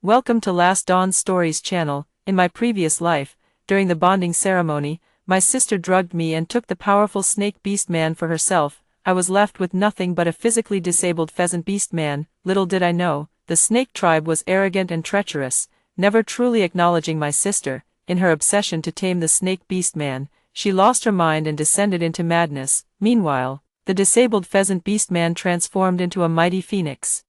Welcome to Last Dawn Stories channel. In my previous life, during the bonding ceremony, my sister drugged me and took the powerful snake beast man for herself. I was left with nothing but a physically disabled pheasant beast man. Little did I know, the snake tribe was arrogant and treacherous, never truly acknowledging my sister. In her obsession to tame the snake beast man, she lost her mind and descended into madness. Meanwhile, the disabled pheasant beast man transformed into a mighty phoenix,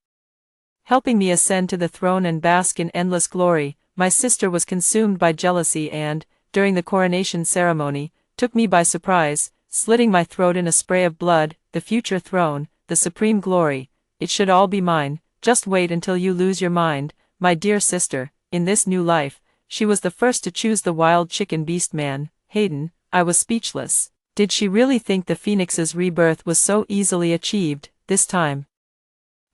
helping me ascend to the throne and bask in endless glory. My sister was consumed by jealousy and, during the coronation ceremony, took me by surprise, slitting my throat in a spray of blood. The future throne, the supreme glory, it should all be mine. Just wait until you lose your mind, my dear sister. In this new life, she was the first to choose the wild chicken beast man, Hayden. I was speechless. Did she really think the phoenix's rebirth was so easily achieved? This time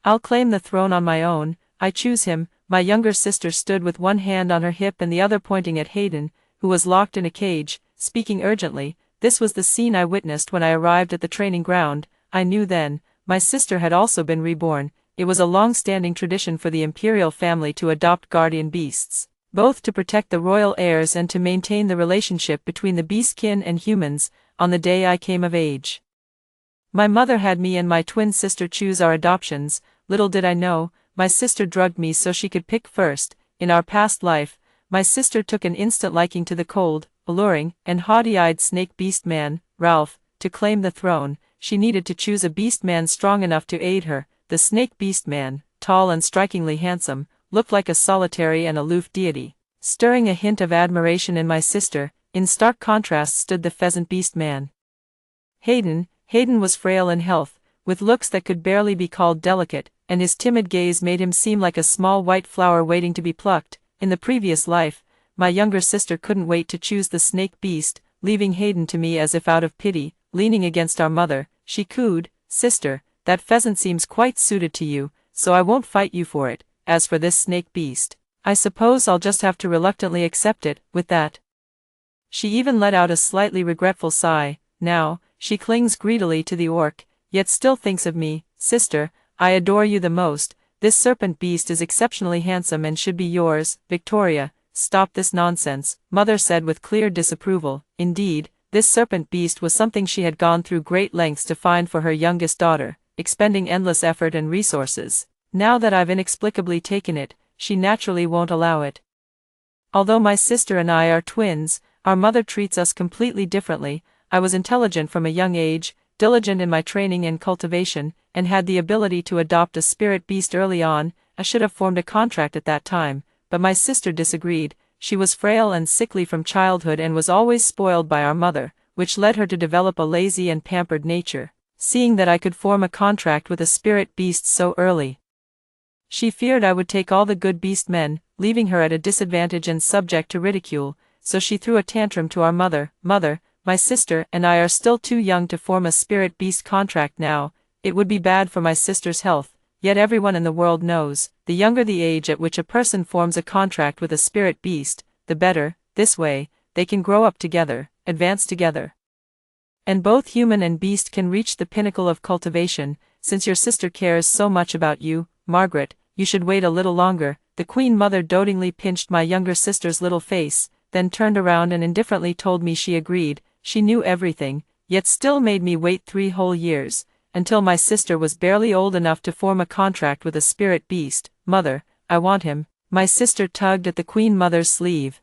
I'll claim the throne on my own. I choose him. My younger sister stood with one hand on her hip and the other pointing at Hayden, who was locked in a cage, speaking urgently. This was the scene I witnessed when I arrived at the training ground. I knew then, my sister had also been reborn. It was a long-standing tradition for the imperial family to adopt guardian beasts, both to protect the royal heirs and to maintain the relationship between the beastkin and humans. On the day I came of age, my mother had me and my twin sister choose our adoptions. Little did I know, my sister drugged me so she could pick first. In our past life, my sister took an instant liking to the cold, alluring, and haughty-eyed snake beast man, Ralph. To claim the throne, she needed to choose a beast man strong enough to aid her. The snake beast man, tall and strikingly handsome, looked like a solitary and aloof deity, stirring a hint of admiration in my sister. In stark contrast stood the pheasant beast man, Hayden. Hayden was frail in health, with looks that could barely be called delicate, and his timid gaze made him seem like a small white flower waiting to be plucked. In the previous life, my younger sister couldn't wait to choose the snake beast, leaving Hayden to me as if out of pity. Leaning against our mother, she cooed, "Sister, that pheasant seems quite suited to you, so I won't fight you for it. As for this snake beast, I suppose I'll just have to reluctantly accept it." With that, she even let out a slightly regretful sigh. Now, she clings greedily to the orc, yet still thinks of me. "Sister, I adore you the most. This serpent beast is exceptionally handsome and should be yours." Victoria, stop this nonsense, Mother said with clear disapproval. Indeed, this serpent beast was something she had gone through great lengths to find for her youngest daughter, expending endless effort and resources. Now that I've inexplicably taken it, she naturally won't allow it. Although my sister and I are twins, our mother treats us completely differently. I was intelligent from a young age, diligent in my training and cultivation, and had the ability to adopt a spirit beast early on. I should have formed a contract at that time, but my sister disagreed. She was frail and sickly from childhood and was always spoiled by our mother, which led her to develop a lazy and pampered nature. Seeing that I could form a contract with a spirit beast so early, she feared I would take all the good beast men, leaving her at a disadvantage and subject to ridicule, so she threw a tantrum to our mother. "Mother, my sister and I are still too young to form a spirit beast contract now. It would be bad for my sister's health." Yet everyone in the world knows, the younger the age at which a person forms a contract with a spirit beast, the better. This way, they can grow up together, advance together, and both human and beast can reach the pinnacle of cultivation. Since your sister cares so much about you, Margaret, you should wait a little longer. The Queen Mother dotingly pinched my younger sister's little face, then turned around and indifferently told me she agreed. She knew everything, yet still made me wait 3 whole years, until my sister was barely old enough to form a contract with a spirit beast. "Mother, I want him." My sister tugged at the Queen Mother's sleeve,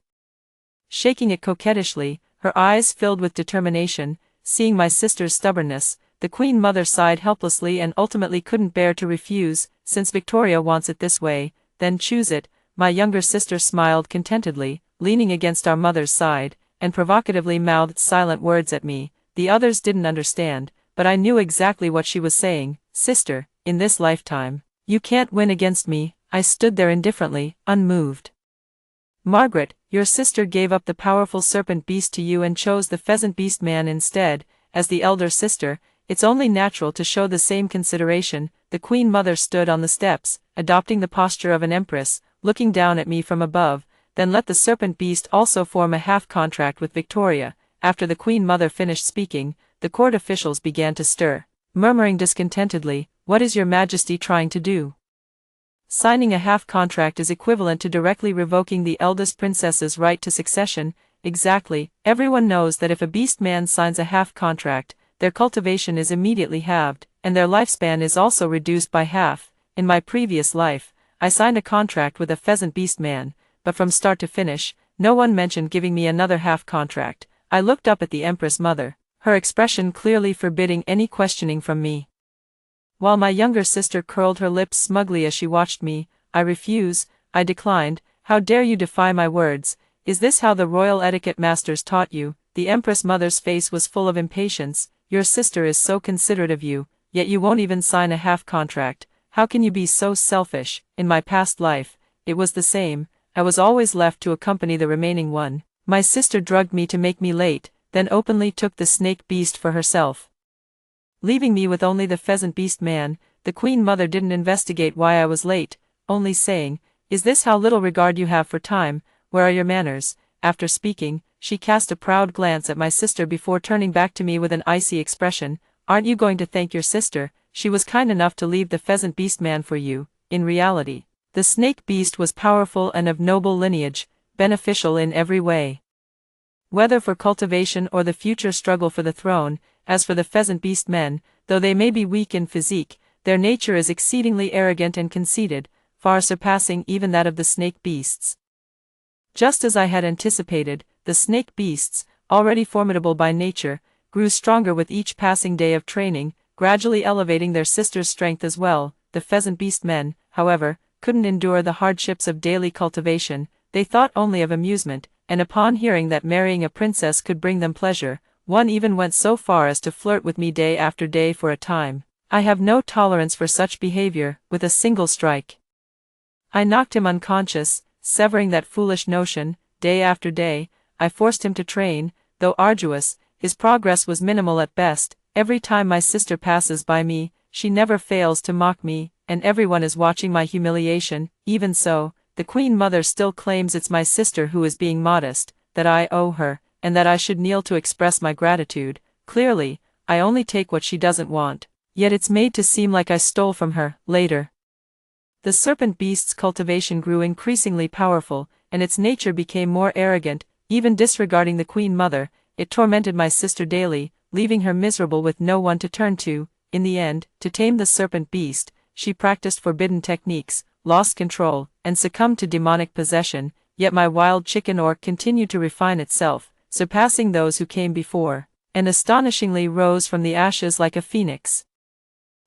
shaking it coquettishly, her eyes filled with determination. Seeing my sister's stubbornness, the Queen Mother sighed helplessly and ultimately couldn't bear to refuse. "Since Victoria wants it this way, then choose it." My younger sister smiled contentedly, leaning against our mother's side, and provocatively mouthed silent words at me. The others didn't understand, but I knew exactly what she was saying. "Sister, in this lifetime, you can't win against me." I stood there indifferently, unmoved. "Margaret, your sister gave up the powerful serpent beast to you and chose the pheasant beast man instead. As the elder sister, it's only natural to show the same consideration." The Queen Mother stood on the steps, adopting the posture of an empress, looking down at me from above. "Then let the serpent beast also form a half-contract with Victoria." After the Queen Mother finished speaking, the court officials began to stir, murmuring discontentedly, "What is your Majesty trying to do?" Signing a half-contract is equivalent to directly revoking the eldest princess's right to succession. Exactly, everyone knows that if a beast man signs a half-contract, their cultivation is immediately halved, and their lifespan is also reduced by half. In my previous life, I signed a contract with a pheasant beast man, but from start to finish, no one mentioned giving me another half-contract. I looked up at the Empress Mother, her expression clearly forbidding any questioning from me. While my younger sister curled her lips smugly as she watched me. I refuse, I declined. How dare you defy my words? Is this how the royal etiquette masters taught you? The Empress Mother's face was full of impatience. Your sister is so considerate of you, yet you won't even sign a half-contract. How can you be so selfish? In my past life, it was the same. I was always left to accompany the remaining one. My sister drugged me to make me late, then openly took the snake beast for herself, leaving me with only the pheasant beast man. The Queen Mother didn't investigate why I was late, only saying, "Is this how little regard you have for time? Where are your manners?" After speaking, she cast a proud glance at my sister before turning back to me with an icy expression. "Aren't you going to thank your sister? She was kind enough to leave the pheasant beast man for you." In reality, the snake beast was powerful and of noble lineage, beneficial in every way, whether for cultivation or the future struggle for the throne. As for the pheasant beast men, though they may be weak in physique, their nature is exceedingly arrogant and conceited, far surpassing even that of the snake beasts. Just as I had anticipated, the snake beasts, already formidable by nature, grew stronger with each passing day of training, gradually elevating their sister's strength as well. The pheasant beast men, however, couldn't endure the hardships of daily cultivation. They thought only of amusement, and upon hearing that marrying a princess could bring them pleasure, one even went so far as to flirt with me day after day for a time. I have no tolerance for such behavior. With a single strike, I knocked him unconscious, severing that foolish notion. Day after day, I forced him to train. Though arduous, his progress was minimal at best. Every time my sister passes by me, she never fails to mock me, and everyone is watching my humiliation. Even so, the Queen Mother still claims it's my sister who is being modest, that I owe her, and that I should kneel to express my gratitude. Clearly, I only take what she doesn't want, yet it's made to seem like I stole from her. Later, the serpent beast's cultivation grew increasingly powerful, and its nature became more arrogant. Even disregarding the Queen Mother, it tormented my sister daily, leaving her miserable with no one to turn to. In the end, to tame the serpent beast, she practiced forbidden techniques, lost control, and succumbed to demonic possession. Yet my wild chicken orc continued to refine itself, surpassing those who came before, and astonishingly rose from the ashes like a phoenix,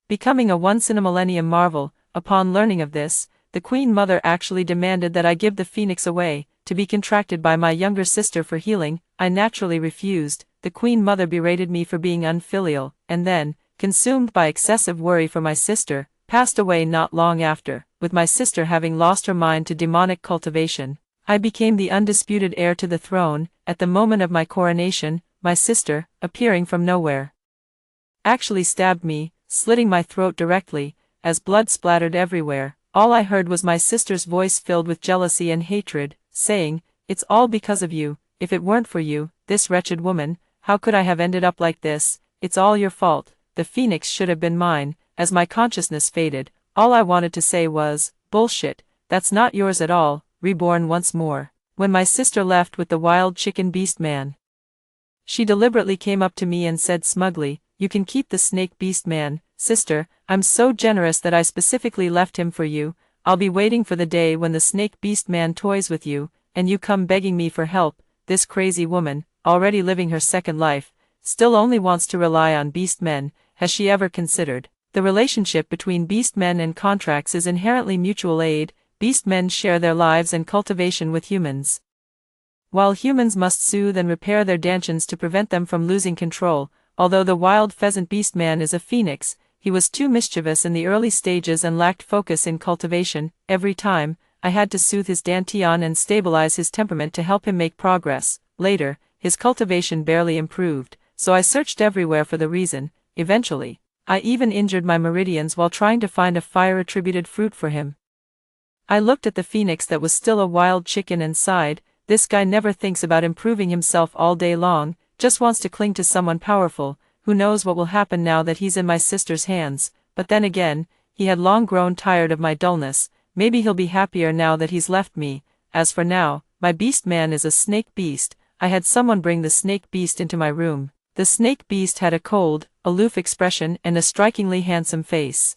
becoming a once-in-a-millennium marvel. Upon learning of this, the Queen Mother actually demanded that I give the phoenix away, to be contracted by my younger sister for healing. I naturally refused. The Queen Mother berated me for being unfilial, and then, consumed by excessive worry for my sister, passed away not long after. With my sister having lost her mind to demonic cultivation, I became the undisputed heir to the throne. At the moment of my coronation, my sister, appearing from nowhere, actually stabbed me, slitting my throat directly, as blood splattered everywhere. All I heard was my sister's voice filled with jealousy and hatred, saying, "It's all because of you. If it weren't for you, this wretched woman, how could I have ended up like this? It's all your fault. The phoenix should have been mine." As my consciousness faded, all I wanted to say was, "Bullshit, that's not yours at all." Reborn once more. When my sister left with the wild chicken beast man, she deliberately came up to me and said smugly, "You can keep the snake beast man, sister. I'm so generous that I specifically left him for you. I'll be waiting for the day when the snake beast man toys with you, and you come begging me for help." This crazy woman, already living her second life, still only wants to rely on beast men. Has she ever considered the relationship between beast men and contracts is inherently mutual aid? Beast men share their lives and cultivation with humans, while humans must soothe and repair their dantions to prevent them from losing control. Although the wild pheasant beast man is a phoenix, he was too mischievous in the early stages and lacked focus in cultivation. Every time, I had to soothe his dantian and stabilize his temperament to help him make progress. Later, his cultivation barely improved, so I searched everywhere for the reason. Eventually, I even injured my meridians while trying to find a fire-attributed fruit for him. I looked at the phoenix that was still a wild chicken and sighed. This guy never thinks about improving himself all day long, just wants to cling to someone powerful. Who knows what will happen now that he's in my sister's hands? But then again, he had long grown tired of my dullness. maybe he'll be happier now that he's left me. As for now, my beast man is a snake beast. I had someone bring the snake beast into my room. The snake beast had a cold, aloof expression and a strikingly handsome face.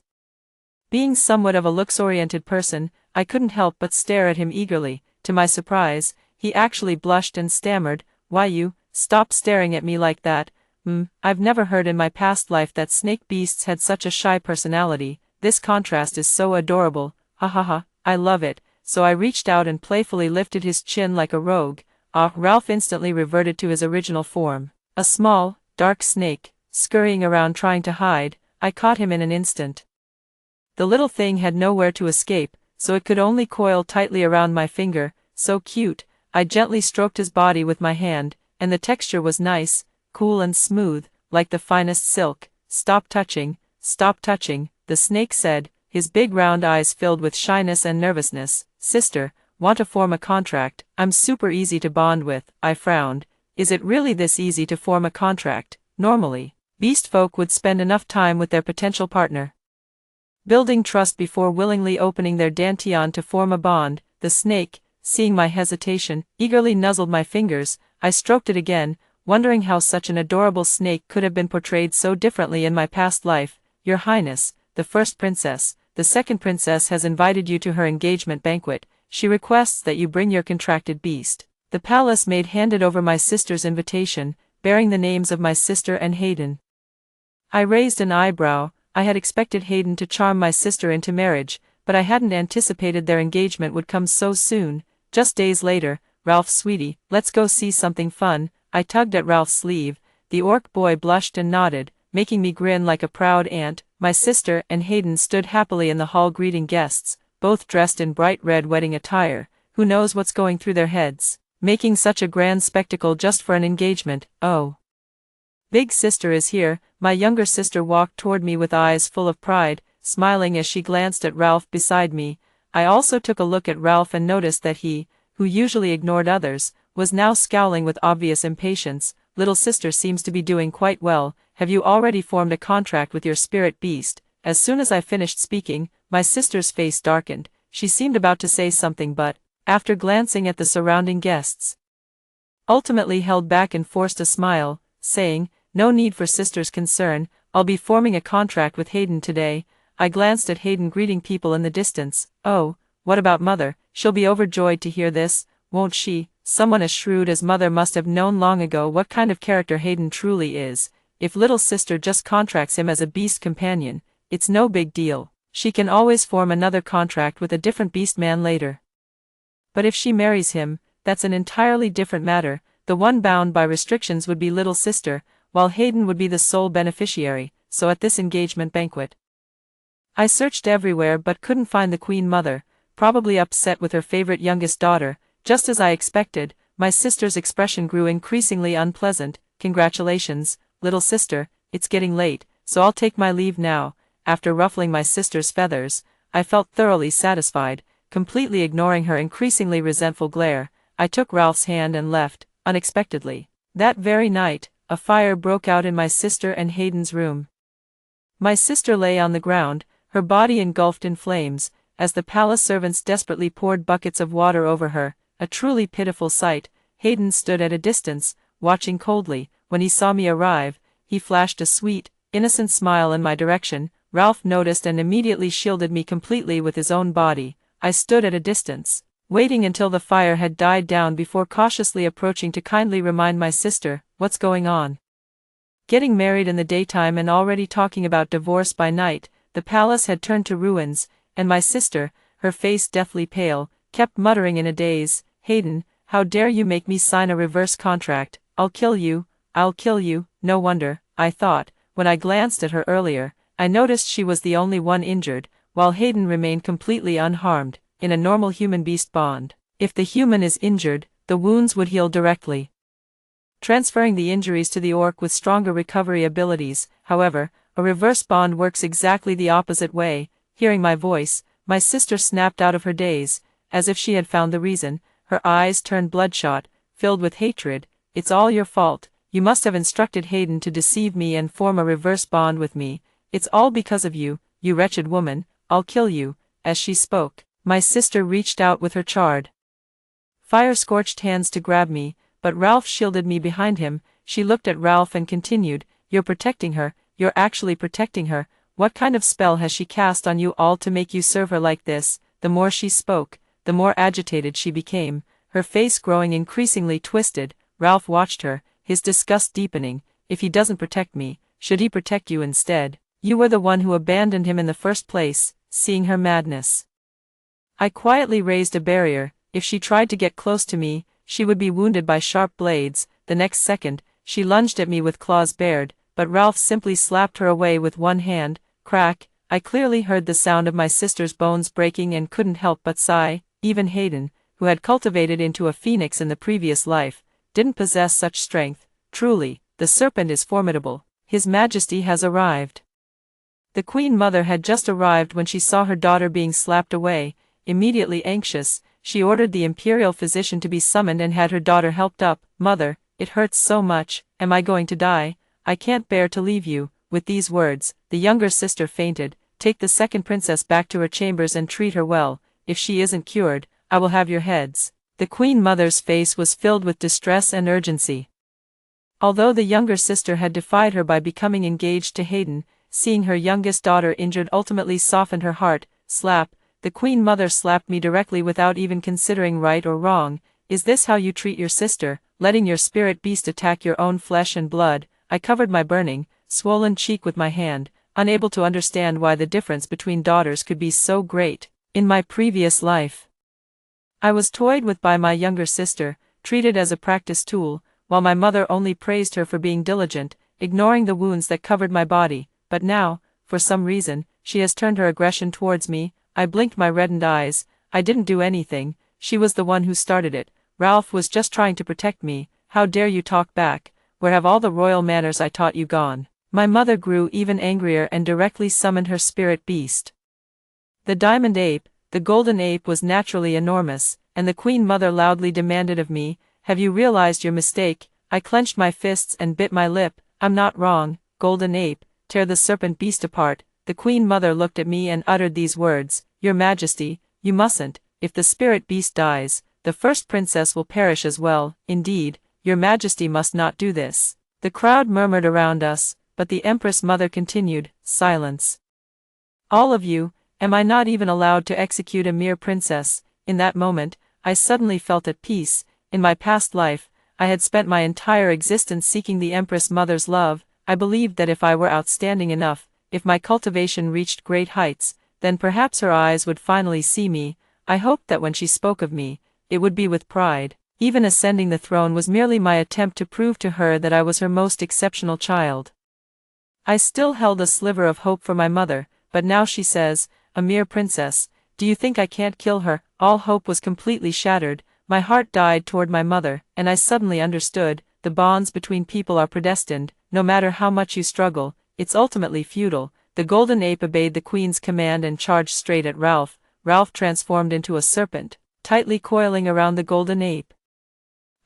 Being somewhat of a looks-oriented person, I couldn't help but stare at him eagerly. To my surprise, he actually blushed and stammered, "Why you, stop staring at me like that. I've never heard in my past life that snake beasts had such a shy personality. This contrast is so adorable, ha ha ha, I love it." So I reached out and playfully lifted his chin like a rogue. Ralph instantly reverted to his original form. A small, dark snake, scurrying around trying to hide. I caught him in an instant. The little thing had nowhere to escape, so it could only coil tightly around my finger. So cute. I gently stroked his body with my hand, and the texture was nice, cool and smooth, like the finest silk. Stop touching, the snake said, his big round eyes filled with shyness and nervousness. "Sister, want to form a contract? I'm super easy to bond with." I frowned. Is it really this easy to form a contract? Normally, beast folk would spend enough time with their potential partner, building trust before willingly opening their dantian to form a bond. The snake, seeing my hesitation, eagerly nuzzled my fingers. I stroked it again, wondering how such an adorable snake could have been portrayed so differently in my past life. "Your Highness, the first princess, the second princess has invited you to her engagement banquet. She requests that you bring your contracted beast." The palace maid handed over my sister's invitation, bearing the names of my sister and Hayden. I raised an eyebrow. I had expected Hayden to charm my sister into marriage, but I hadn't anticipated their engagement would come so soon. Just days later, "Ralph sweetie, let's go see something fun." I tugged at Ralph's sleeve. The orc boy blushed and nodded, making me grin like a proud aunt. My sister and Hayden stood happily in the hall greeting guests, both dressed in bright red wedding attire. Who knows what's going through their heads, making such a grand spectacle just for an engagement. "Oh, big sister is here." My younger sister walked toward me with eyes full of pride, smiling as she glanced at Ralph beside me. I also took a look at Ralph and noticed that he, who usually ignored others, was now scowling with obvious impatience. "Little sister seems to be doing quite well. Have you already formed a contract with your spirit beast?" As soon as I finished speaking, my sister's face darkened. She seemed about to say something but, after glancing at the surrounding guests, ultimately held back and forced a smile, saying, "No need for sister's concern, I'll be forming a contract with Hayden today." I glanced at Hayden greeting people in the distance. "Oh, what about mother? She'll be overjoyed to hear this, won't she?" Someone as shrewd as mother must have known long ago what kind of character Hayden truly is. If little sister just contracts him as a beast companion, it's no big deal. She can always form another contract with a different beast man later. But if she marries him, that's an entirely different matter. The one bound by restrictions would be little sister, while Hayden would be the sole beneficiary. So at this engagement banquet, I searched everywhere but couldn't find the queen mother, probably upset with her favorite youngest daughter. Just as I expected, my sister's expression grew increasingly unpleasant. "Congratulations, little sister, it's getting late, so I'll take my leave now." After ruffling my sister's feathers, I felt thoroughly satisfied. Completely ignoring her increasingly resentful glare, I took Ralph's hand and left, unexpectedly. That very night, a fire broke out in my sister and Hayden's room. My sister lay on the ground, her body engulfed in flames, as the palace servants desperately poured buckets of water over her. A truly pitiful sight. Hayden stood at a distance, watching coldly. When he saw me arrive, he flashed a sweet, innocent smile in my direction. Ralph noticed and immediately shielded me completely with his own body. I stood at a distance, waiting until the fire had died down before cautiously approaching to kindly remind my sister, "What's going on? Getting married in the daytime and already talking about divorce by night." The palace had turned to ruins, and my sister, her face deathly pale, kept muttering in a daze, "Hayden, how dare you make me sign a reverse contract? I'll kill you, I'll kill you." No wonder, I thought, when I glanced at her earlier, I noticed she was the only one injured, while Hayden remained completely unharmed. In a normal human-beast bond, if the human is injured, the wounds would heal directly, transferring the injuries to the orc with stronger recovery abilities. However, a reverse bond works exactly the opposite way. Hearing my voice, my sister snapped out of her daze, as if she had found the reason. Her eyes turned bloodshot, filled with hatred. "It's all your fault. You must have instructed Hayden to deceive me and form a reverse bond with me. It's all because of you, you wretched woman. I'll kill you." As she spoke, My sister reached out with her charred, fire-scorched hands to grab me, but Ralph shielded me behind him. She looked at Ralph and continued, "You're protecting her, you're actually protecting her. What kind of spell has she cast on you all to make you serve her like this?" The more she spoke, the more agitated she became, her face growing increasingly twisted. Ralph watched her, his disgust deepening. "If he doesn't protect me, should he protect you instead? You were the one who abandoned him in the first place." Seeing her madness, I quietly raised a barrier. If she tried to get close to me, she would be wounded by sharp blades. The next second, she lunged at me with claws bared, but Ralph simply slapped her away with one hand. Crack! I clearly heard the sound of my sister's bones breaking and couldn't help but sigh. Even Hayden, who had cultivated into a phoenix in the previous life, didn't possess such strength. Truly, the serpent is formidable. His Majesty has arrived. The Queen Mother had just arrived when she saw her daughter being slapped away. Immediately anxious, she ordered the imperial physician to be summoned and had her daughter helped up. "Mother, it hurts so much. Am I going to die? I can't bear to leave you." With these words, the younger sister fainted. "Take the second princess back to her chambers and treat her well. If she isn't cured, I will have your heads." The Queen Mother's face was filled with distress and urgency. Although the younger sister had defied her by becoming engaged to Hayden, seeing her youngest daughter injured ultimately softened her heart. Slap! The Queen Mother slapped me directly without even considering right or wrong. "Is this how you treat your sister, letting your spirit beast attack your own flesh and blood?" I covered my burning, swollen cheek with my hand, unable to understand why the difference between daughters could be so great. In my previous life, I was toyed with by my younger sister, treated as a practice tool, while my mother only praised her for being diligent, ignoring the wounds that covered my body. But now, for some reason, she has turned her aggression towards me. I blinked my reddened eyes. "I didn't do anything. She was the one who started it. Ralph was just trying to protect me. How dare you talk back? Where have all the royal manners I taught you gone?" My mother grew even angrier and directly summoned her spirit beast. The diamond ape, the golden ape, was naturally enormous, and the Queen Mother loudly demanded of me, "Have you realized your mistake?" I clenched my fists and bit my lip. "I'm not wrong, golden ape. Tear the serpent beast apart." The Queen Mother looked at me and uttered these words, "Your Majesty, you mustn't. If the spirit beast dies, the first princess will perish as well. Indeed, Your Majesty must not do this." The crowd murmured around us, but the Empress Mother continued, "Silence. All of you, am I not even allowed to execute a mere princess?" In that moment, I suddenly felt at peace. In my past life, I had spent my entire existence seeking the Empress Mother's love. I believed that if I were outstanding enough, if my cultivation reached great heights, then perhaps her eyes would finally see me. I hoped that when she spoke of me, it would be with pride. Even ascending the throne was merely my attempt to prove to her that I was her most exceptional child. I still held a sliver of hope for my mother, but now she says, "A mere princess. Do you think I can't kill her?" All hope was completely shattered. My heart died toward my mother, and I suddenly understood, the bonds between people are predestined. No matter how much you struggle, it's ultimately futile. The golden ape obeyed the Queen's command and charged straight at Ralph. Ralph transformed into a serpent, tightly coiling around the golden ape.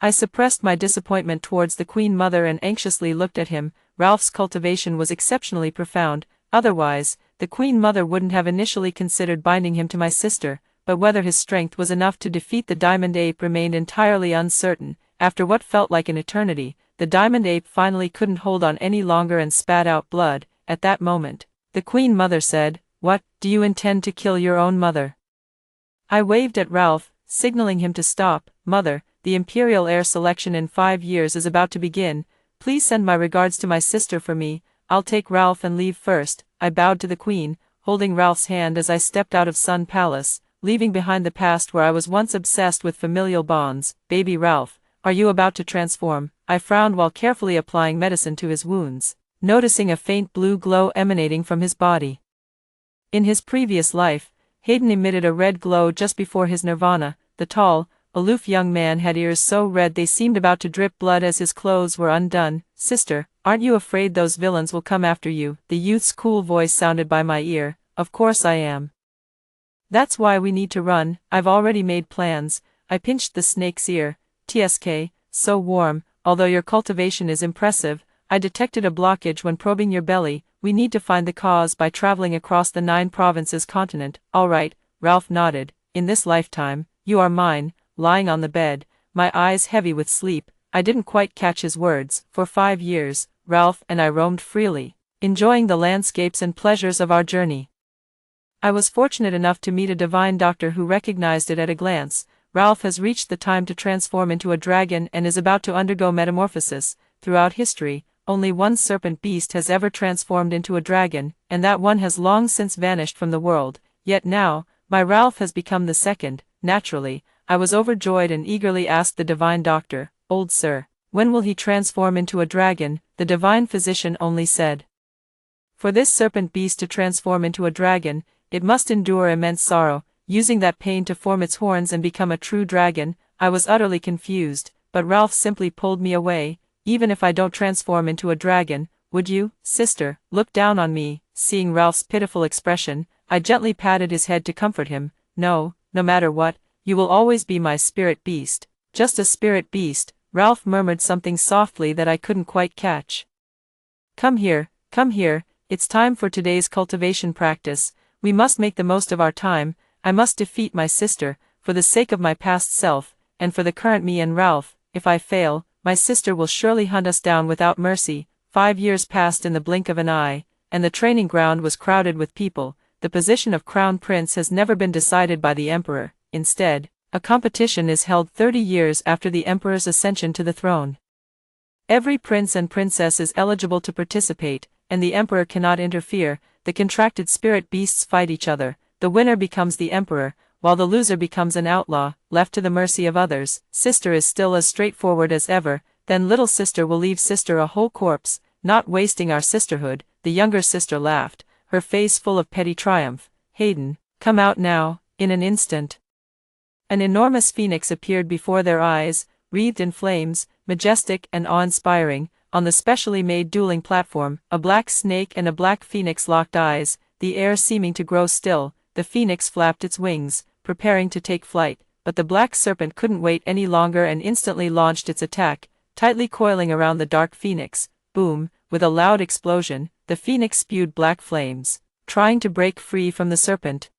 I suppressed my disappointment towards the Queen Mother and anxiously looked at him. Ralph's cultivation was exceptionally profound. Otherwise, the Queen Mother wouldn't have initially considered binding him to my sister, but whether his strength was enough to defeat the diamond ape remained entirely uncertain. After what felt like an eternity, the diamond ape finally couldn't hold on any longer and spat out blood. At that moment, the Queen Mother said, "What, do you intend to kill your own mother?" I waved at Ralph, signaling him to stop. "Mother, the Imperial heir selection in 5 years is about to begin. Please send my regards to my sister for me. I'll take Ralph and leave first." I bowed to the Queen, holding Ralph's hand as I stepped out of Sun Palace, leaving behind the past where I was once obsessed with familial bonds. "Baby Ralph, are you about to transform?" I frowned while carefully applying medicine to his wounds, noticing a faint blue glow emanating from his body. In his previous life, Hayden emitted a red glow just before his nirvana. The tall, aloof young man had ears so red they seemed about to drip blood as his clothes were undone. "Sister, aren't you afraid those villains will come after you?" The youth's cool voice sounded by my ear. "Of course I am. That's why we need to run. I've already made plans." I pinched the snake's ear. "TSK, so warm. Although your cultivation is impressive, I detected a blockage when probing your belly. We need to find the cause by traveling across the 9 provinces continent." "All right," Ralph nodded. in this lifetime, you are mine. Lying on the bed, my eyes heavy with sleep, I didn't quite catch his words. For 5 years, Ralph and I roamed freely, enjoying the landscapes and pleasures of our journey. I was fortunate enough to meet a divine doctor who recognized it at a glance. Ralph has reached the time to transform into a dragon and is about to undergo metamorphosis. Throughout history, only one serpent beast has ever transformed into a dragon, and that one has long since vanished from the world. Yet now, my Ralph has become the second. Naturally, I was overjoyed and eagerly asked the divine doctor, "Old sir, when will he transform into a dragon?" The divine physician only said, "For this serpent beast to transform into a dragon, it must endure immense sorrow, using that pain to form its horns and become a true dragon." I was utterly confused, but Ralph simply pulled me away. "Even if I don't transform into a dragon, would you, sister, look down on me?" Seeing Ralph's pitiful expression, I gently patted his head to comfort him. "No, no matter what, you will always be my spirit beast." "Just a spirit beast?" Ralph murmured something softly that I couldn't quite catch. Come here, it's time for today's cultivation practice. We must make the most of our time. I must defeat my sister, for the sake of my past self, and for the current me and Ralph. If I fail, my sister will surely hunt us down without mercy." 5 years passed in the blink of an eye, and the training ground was crowded with people. The position of crown prince has never been decided by the emperor. Instead, a competition is held 30 years after the emperor's ascension to the throne. Every prince and princess is eligible to participate, and the emperor cannot interfere. The contracted spirit beasts fight each other. The winner becomes the emperor, while the loser becomes an outlaw, left to the mercy of others. Sister is still as straightforward as ever. Then little sister will leave sister a whole corpse, not wasting our sisterhood. The younger sister laughed, her face full of petty triumph. "Hayden, come out now." In an instant, an enormous phoenix appeared before their eyes, wreathed in flames, majestic and awe-inspiring. On the specially made dueling platform, a black snake and a black phoenix locked eyes, the air seeming to grow still. The phoenix flapped its wings, preparing to take flight, but the black serpent couldn't wait any longer and instantly launched its attack, tightly coiling around the dark phoenix. Boom! With a loud explosion, the phoenix spewed black flames, trying to break free from the serpent.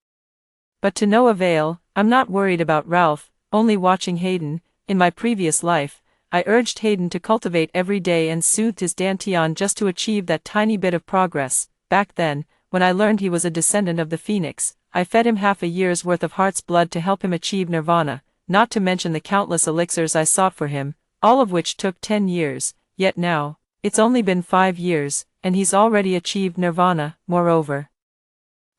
But to no avail. I'm not worried about Ralph, only watching Hayden. In my previous life, I urged Hayden to cultivate every day and soothed his dantian just to achieve that tiny bit of progress. Back then, when I learned he was a descendant of the phoenix, I fed him half a year's worth of heart's blood to help him achieve nirvana, not to mention the countless elixirs I sought for him, all of which took 10 years, yet now, it's only been 5 years, and he's already achieved nirvana. Moreover,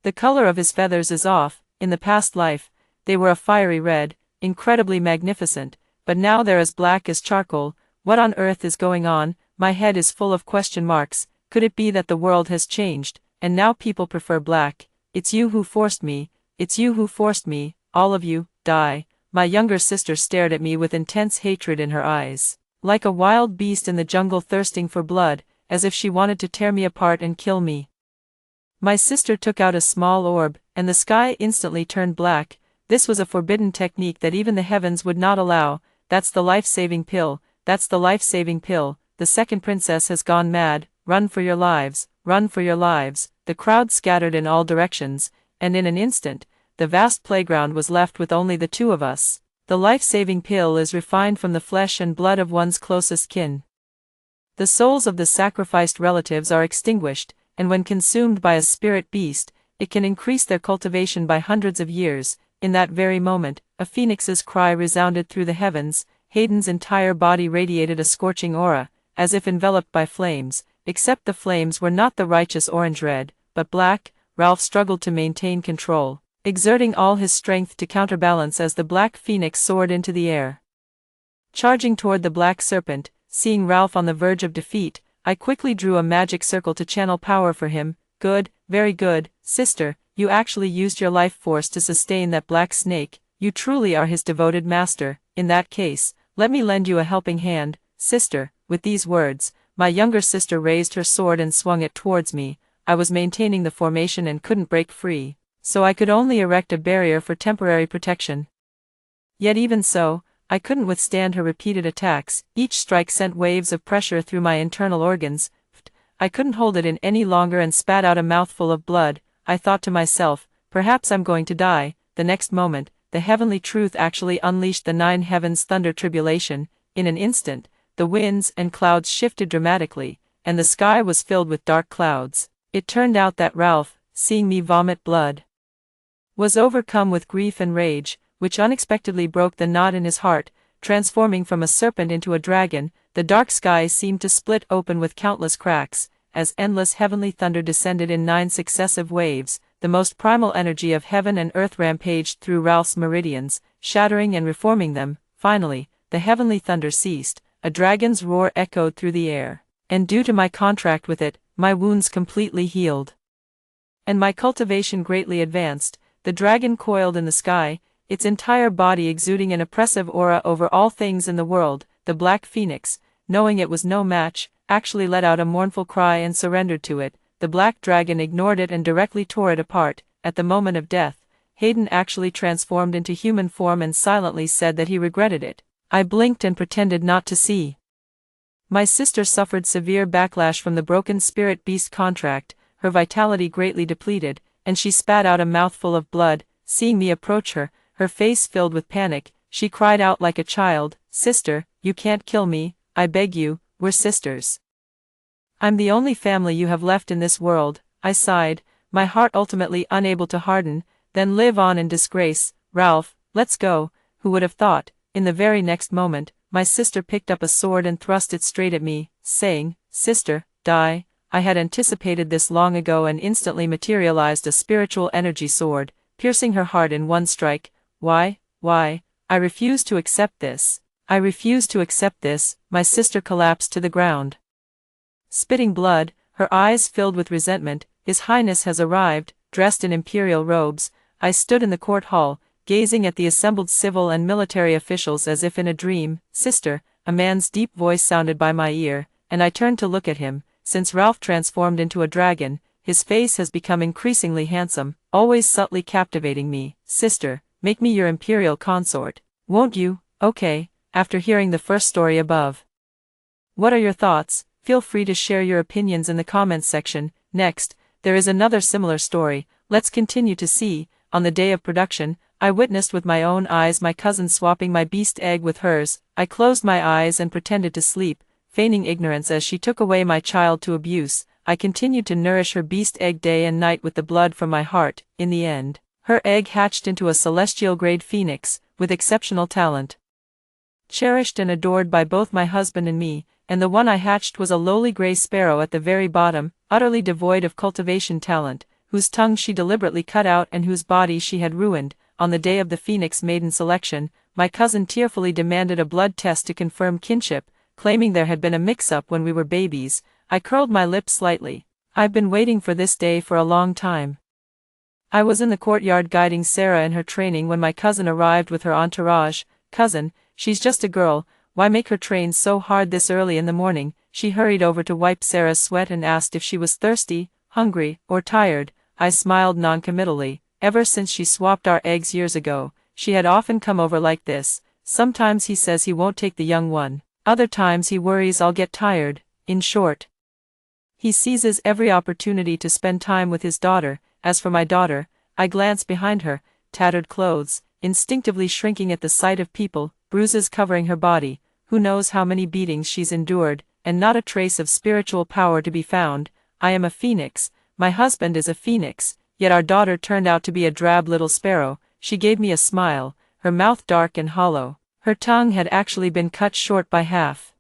the color of his feathers is off. In the past life, they were a fiery red, incredibly magnificent, but now they're as black as charcoal. What on earth is going on? My head is full of question marks. Could it be that the world has changed, and now people prefer black? It's you who forced me. It's you who forced me. All of you, die. My younger sister stared at me with intense hatred in her eyes, like a wild beast in the jungle thirsting for blood, as if she wanted to tear me apart and kill me. My sister took out a small orb, and the sky instantly turned black. This was a forbidden technique that even the heavens would not allow. That's the life-saving pill. That's the life-saving pill. The second princess has gone mad. Run for your lives. Run for your lives. The crowd scattered in all directions, and in an instant, the vast playground was left with only the two of us. The life-saving pill is refined from the flesh and blood of one's closest kin. The souls of the sacrificed relatives are extinguished, and when consumed by a spirit beast, it can increase their cultivation by hundreds of years. In that very moment, a phoenix's cry resounded through the heavens. Hayden's entire body radiated a scorching aura, as if enveloped by flames, except the flames were not the righteous orange-red, but black. Ralph struggled to maintain control, exerting all his strength to counterbalance as the black phoenix soared into the air. Charging toward the black serpent, seeing Ralph on the verge of defeat, I quickly drew a magic circle to channel power for him. Good, very good, sister, you actually used your life force to sustain that black snake. You truly are his devoted master. In that case, let me lend you a helping hand, sister. With these words, my younger sister raised her sword and swung it towards me. I was maintaining the formation and couldn't break free, so I could only erect a barrier for temporary protection. Yet even so, I couldn't withstand her repeated attacks. Each strike sent waves of pressure through my internal organs. I couldn't hold it in any longer and spat out a mouthful of blood. I thought to myself, perhaps I'm going to die. The next moment, the heavenly truth actually unleashed the 9 heavens thunder tribulation. In an instant, the winds and clouds shifted dramatically, and the sky was filled with dark clouds. It turned out that Ralph, seeing me vomit blood, was overcome with grief and rage, which unexpectedly broke the knot in his heart. Transforming from a serpent into a dragon, the dark sky seemed to split open with countless cracks, as endless heavenly thunder descended in 9 successive waves. The most primal energy of heaven and earth rampaged through Ralph's meridians, shattering and reforming them. Finally, the heavenly thunder ceased, a dragon's roar echoed through the air, and due to my contract with it, my wounds completely healed, and my cultivation greatly advanced. The dragon coiled in the sky, its entire body exuding an oppressive aura over all things in the world. The black phoenix, knowing it was no match, actually let out a mournful cry and surrendered to it. The black dragon ignored it and directly tore it apart. At the moment of death, Hayden actually transformed into human form and silently said that he regretted it. I blinked and pretended not to see. My sister suffered severe backlash from the broken spirit beast contract, her vitality greatly depleted, and she spat out a mouthful of blood. Seeing me approach her, her face filled with panic, she cried out like a child, "Sister, you can't kill me, I beg you, we're sisters. I'm the only family you have left in this world." I sighed, my heart ultimately unable to harden, then live on in disgrace. "Ralph, let's go." Who would have thought? In the very next moment, my sister picked up a sword and thrust it straight at me, saying, "Sister, die." I had anticipated this long ago and instantly materialized a spiritual energy sword, piercing her heart in one strike. Why? I refuse to accept this. I refuse to accept this." My sister collapsed to the ground, spitting blood, her eyes filled with resentment. "His Highness has arrived, dressed in imperial robes." I stood in the court hall, gazing at the assembled civil and military officials as if in a dream. "Sister," a man's deep voice sounded by my ear, and I turned to look at him. Since Ralph transformed into a dragon, his face has become increasingly handsome, always subtly captivating me. "Sister, make me your imperial consort, won't you?" "Okay." After hearing the first story above, what are your thoughts? Feel free to share your opinions in the comments section. Next, there is another similar story. Let's continue to see. On the day of production, I witnessed with my own eyes my cousin swapping my beast egg with hers. I closed my eyes and pretended to sleep, feigning ignorance as she took away my child to abuse. I continued to nourish her beast egg day and night with the blood from my heart. In the end, her egg hatched into a celestial-grade phoenix, with exceptional talent, cherished and adored by both my husband and me, and the one I hatched was a lowly gray sparrow at the very bottom, utterly devoid of cultivation talent, whose tongue she deliberately cut out and whose body she had ruined. On the day of the phoenix maiden selection, my cousin tearfully demanded a blood test to confirm kinship, claiming there had been a mix-up when we were babies. I curled my lips slightly. I've been waiting for this day for a long time. I was in the courtyard guiding Sarah in her training when my cousin arrived with her entourage. "Cousin, she's just a girl, why make her train so hard this early in the morning?" She hurried over to wipe Sarah's sweat and asked if she was thirsty, hungry, or tired. I smiled non-committally. Ever since she swapped our eggs years ago, she had often come over like this. Sometimes he says he won't take the young one. Other times he worries I'll get tired. In short, he seizes every opportunity to spend time with his daughter. As for my daughter, I glanced behind her, tattered clothes, instinctively shrinking at the sight of people, bruises covering her body. Who knows how many beatings she's endured, and not a trace of spiritual power to be found. I am a phoenix, my husband is a phoenix, yet our daughter turned out to be a drab little sparrow. She gave me a smile, her mouth dark and hollow. Her tongue had actually been cut short by half,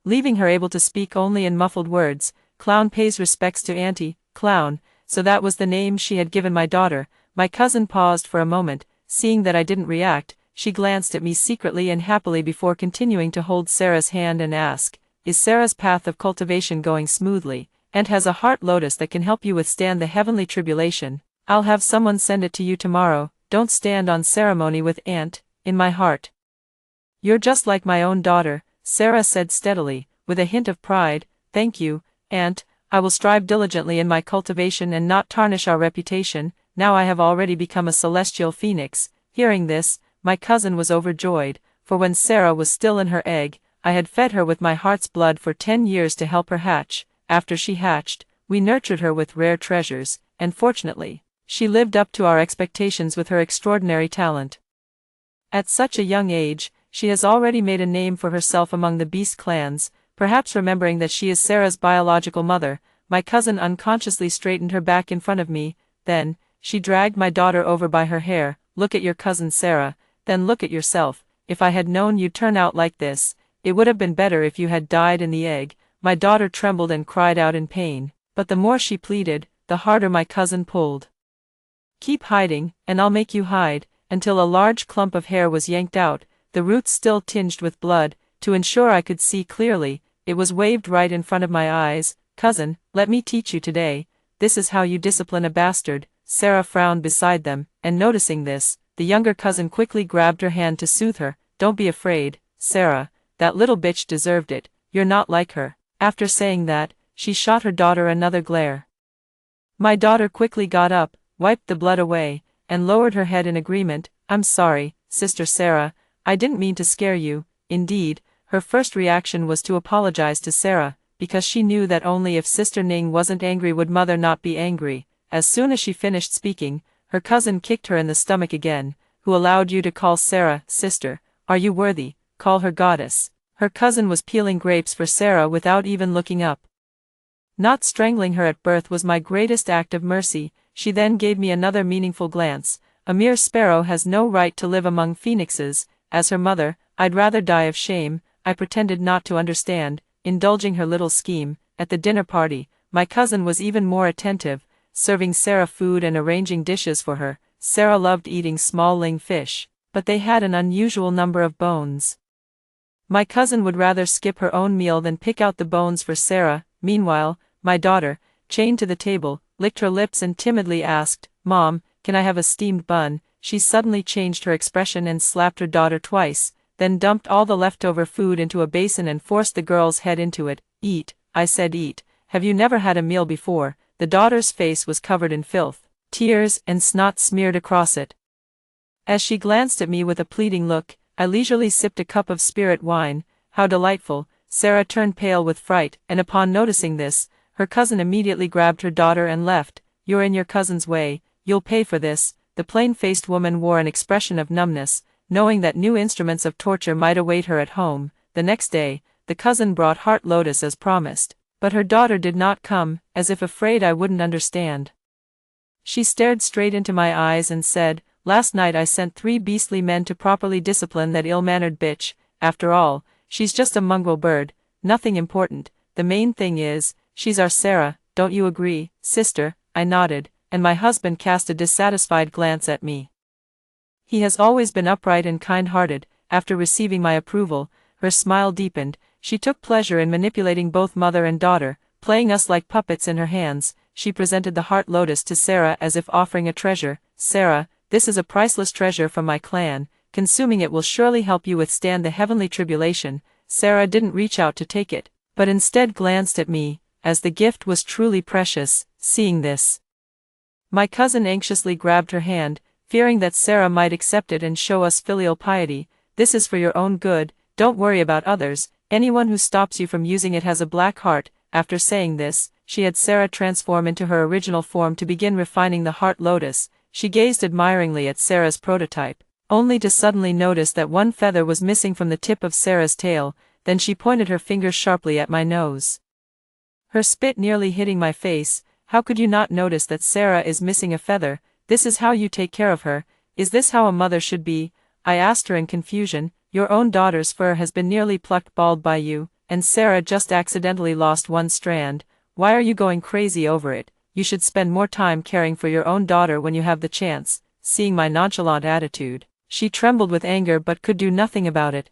leaving her able to speak only in muffled words. "Clown pays respects to Auntie." Clown, so that was the name she had given my daughter. My cousin paused for a moment. Seeing that I didn't react, she glanced at me secretly and happily before continuing to hold Sarah's hand and ask, "Is Sarah's path of cultivation going smoothly, and has a heart lotus that can help you withstand the heavenly tribulation? I'll have someone send it to you tomorrow. Don't stand on ceremony with Aunt." In my heart, "You're just like my own daughter," Sarah said steadily, with a hint of pride. "Thank you, Aunt. I will strive diligently in my cultivation and not tarnish our reputation. Now I have already become a celestial phoenix." Hearing this, my cousin was overjoyed, for when Sarah was still in her egg, I had fed her with my heart's blood for 10 years to help her hatch. After she hatched, we nurtured her with rare treasures, and fortunately, She lived up to our expectations with her extraordinary talent. At such a young age, she has already made a name for herself among the beast clans. Perhaps remembering that she is Sarah's biological mother, my cousin unconsciously straightened her back in front of me. Then, she dragged my daughter over by her hair. "Look at your cousin Sarah, then look at yourself. If I had known you'd turn out like this, it would have been better if you had died in the egg." My daughter trembled and cried out in pain, but the more she pleaded, the harder my cousin pulled. "Keep hiding, and I'll make you hide," until a large clump of hair was yanked out, the roots still tinged with blood. To ensure I could see clearly, it was waved right in front of my eyes. "Cousin, let me teach you today. This is how you discipline a bastard." Sarah frowned beside them, and noticing this, the younger cousin quickly grabbed her hand to soothe her. "Don't be afraid, Sarah, that little bitch deserved it, you're not like her." After saying that, she shot her daughter another glare. My daughter quickly got up, wiped the blood away, and lowered her head in agreement. "I'm sorry, Sister Sarah, I didn't mean to scare you." Indeed, her first reaction was to apologize to Sarah, because she knew that only if Sister Ning wasn't angry would Mother not be angry. As soon as she finished speaking, her cousin kicked her in the stomach again. "Who allowed you to call Sarah sister? Are you worthy? Call her goddess." Her cousin was peeling grapes for Sarah without even looking up. Not strangling her at birth was my greatest act of mercy. She then gave me another meaningful glance. "A mere sparrow has no right to live among phoenixes. As her mother, I'd rather die of shame." I pretended not to understand, indulging her little scheme. At the dinner party, my cousin was even more attentive, serving Sarah food and arranging dishes for her. Sarah loved eating small ling fish, but they had an unusual number of bones. My cousin would rather skip her own meal than pick out the bones for Sarah. Meanwhile, my daughter, chained to the table, licked her lips and timidly asked, "Mom, can I have a steamed bun?" She suddenly changed her expression and slapped her daughter twice, then dumped all the leftover food into a basin and forced the girl's head into it. "Eat," I said, "eat. Have you never had a meal before?" The daughter's face was covered in filth, tears and snot smeared across it. As she glanced at me with a pleading look, I leisurely sipped a cup of spirit wine. "How delightful." Sarah turned pale with fright, and upon noticing this, her cousin immediately grabbed her daughter and left. "You're in your cousin's way, you'll pay for this." The plain-faced woman wore an expression of numbness, knowing that new instruments of torture might await her at home. The next day, the cousin brought Heart Lotus as promised, but her daughter did not come, as if afraid I wouldn't understand. She stared straight into my eyes and said, "Last night I sent 3 beastly men to properly discipline that ill-mannered bitch. After all, she's just a mongrel bird, nothing important. The main thing is, she's our Sarah. Don't you agree, sister?" I nodded, and my husband cast a dissatisfied glance at me. He has always been upright and kind-hearted. After receiving my approval, her smile deepened. She took pleasure in manipulating both mother and daughter, playing us like puppets in her hands. She presented the Heart Lotus to Sarah as if offering a treasure. "Sarah, this is a priceless treasure from my clan. Consuming it will surely help you withstand the heavenly tribulation." Sarah didn't reach out to take it, but instead glanced at me, as the gift was truly precious. Seeing this, my cousin anxiously grabbed her hand, fearing that Sarah might accept it and show us filial piety. "This is for your own good, don't worry about others. Anyone who stops you from using it has a black heart." After saying this, she had Sarah transform into her original form to begin refining the Heart Lotus. She gazed admiringly at Sarah's prototype, only to suddenly notice that one feather was missing from the tip of Sarah's tail. Then she pointed her finger sharply at my nose, her spit nearly hitting my face. "How could you not notice that Sarah is missing a feather? This is how you take care of her. Is this how a mother should be?" I asked her in confusion. "Your own daughter's fur has been nearly plucked bald by you, and Sarah just accidentally lost one strand. Why are you going crazy over it? You should spend more time caring for your own daughter when you have the chance." Seeing my nonchalant attitude, she trembled with anger but could do nothing about it.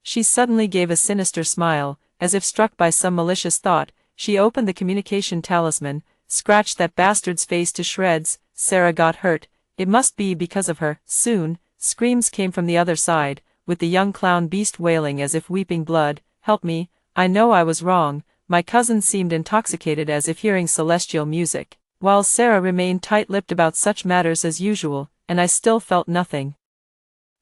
She suddenly gave a sinister smile, as if struck by some malicious thought. She opened the communication talisman, scratched that bastard's face to shreds. Sarah got hurt. It must be because of her. Soon, screams came from the other side, with the young clown beast wailing as if weeping blood. "Help me, I know I was wrong." My cousin seemed intoxicated as if hearing celestial music, while Sarah remained tight-lipped about such matters as usual, and I still felt nothing.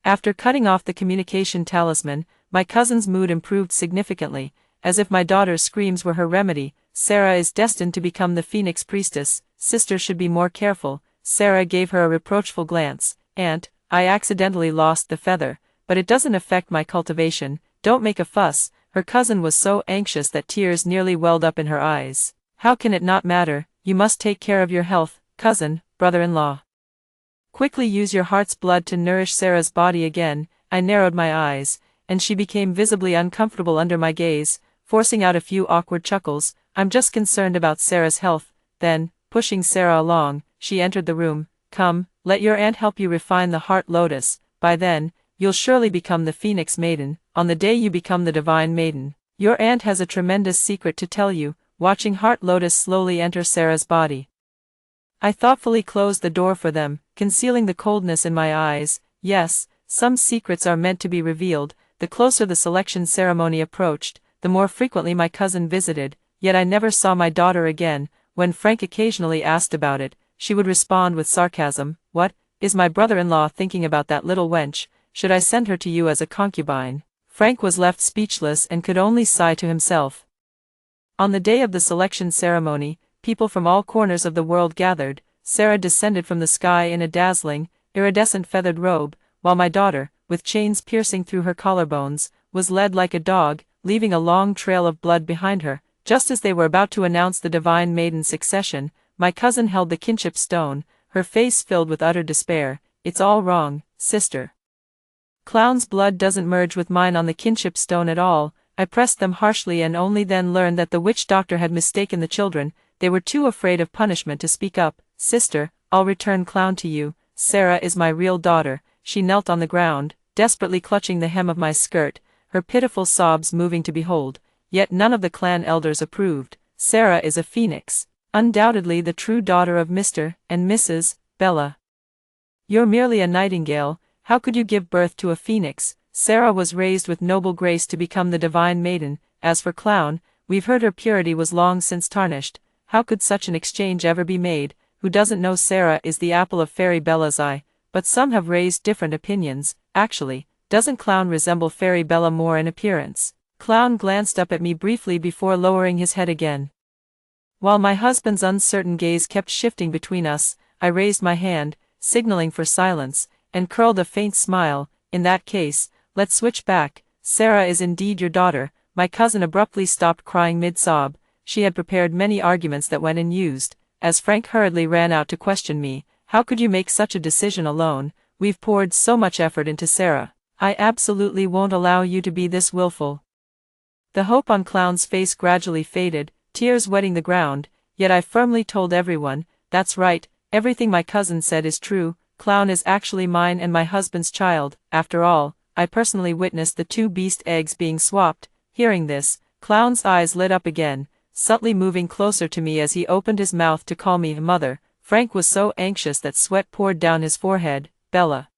After cutting off the communication talisman, my cousin's mood improved significantly, as if my daughter's screams were her remedy. "Sarah is destined to become the Phoenix Priestess. Sister should be more careful." Sarah gave her a reproachful glance. Aunt, I accidentally lost the feather, but it doesn't affect my cultivation, don't make a fuss. Her cousin was so anxious that tears nearly welled up in her eyes. How can it not matter? You must take care of your health, cousin, brother-in-law. Quickly use your heart's blood to nourish Sarah's body again. I narrowed my eyes, and she became visibly uncomfortable under my gaze, forcing out a few awkward chuckles. I'm just concerned about Sarah's health. Then, pushing Sarah along, she entered the room. Come, let your aunt help you refine the heart lotus. By then, you'll surely become the Phoenix Maiden, on the day you become the Divine Maiden. Your aunt has a tremendous secret to tell you, watching Heart Lotus slowly enter Sarah's body. I thoughtfully closed the door for them, concealing the coldness in my eyes. Yes, some secrets are meant to be revealed. The closer the selection ceremony approached, the more frequently my cousin visited, yet I never saw my daughter again. When Frank occasionally asked about it, she would respond with sarcasm, "What, is my brother-in-law thinking about that little wench? Should I send her to you as a concubine?" Frank was left speechless and could only sigh to himself. On the day of the selection ceremony, people from all corners of the world gathered. Sarah descended from the sky in a dazzling, iridescent feathered robe, while my daughter, with chains piercing through her collarbones, was led like a dog, leaving a long trail of blood behind her. Just as they were about to announce the Divine Maiden's succession, my cousin held the kinship stone, her face filled with utter despair. "It's all wrong, sister. Clown's blood doesn't merge with mine on the kinship stone at all." I pressed them harshly and only then learned that the witch doctor had mistaken the children. They were too afraid of punishment to speak up. "Sister, I'll return Clown to you. Sarah is my real daughter." She knelt on the ground, desperately clutching the hem of my skirt, her pitiful sobs moving to behold. Yet none of the clan elders approved. "Sarah is a phoenix, undoubtedly the true daughter of Mr. and Mrs. Bella. You're merely a nightingale. How could you give birth to a phoenix? Sarah was raised with noble grace to become the Divine Maiden. As for Clown, we've heard her purity was long since tarnished. How could such an exchange ever be made? Who doesn't know Sarah is the apple of Fairy Bella's eye? But some have raised different opinions. Actually, doesn't Clown resemble Fairy Bella more in appearance?" Clown glanced up at me briefly before lowering his head again. While my husband's uncertain gaze kept shifting between us, I raised my hand, signaling for silence, and curled a faint smile. "In that case, let's switch back. Sarah is indeed your daughter." My cousin abruptly stopped crying mid-sob. She had prepared many arguments that went unused. As Frank hurriedly ran out to question me, "How could you make such a decision alone? We've poured so much effort into Sarah. I absolutely won't allow you to be this willful." The hope on Clown's face gradually faded, tears wetting the ground, yet I firmly told everyone, "That's right, everything my cousin said is true. Clown is actually mine and my husband's child. After all, I personally witnessed the two beast eggs being swapped." Hearing this, Clown's eyes lit up again, subtly moving closer to me as he opened his mouth to call me mother. Frank was so anxious that sweat poured down his forehead. "Bella."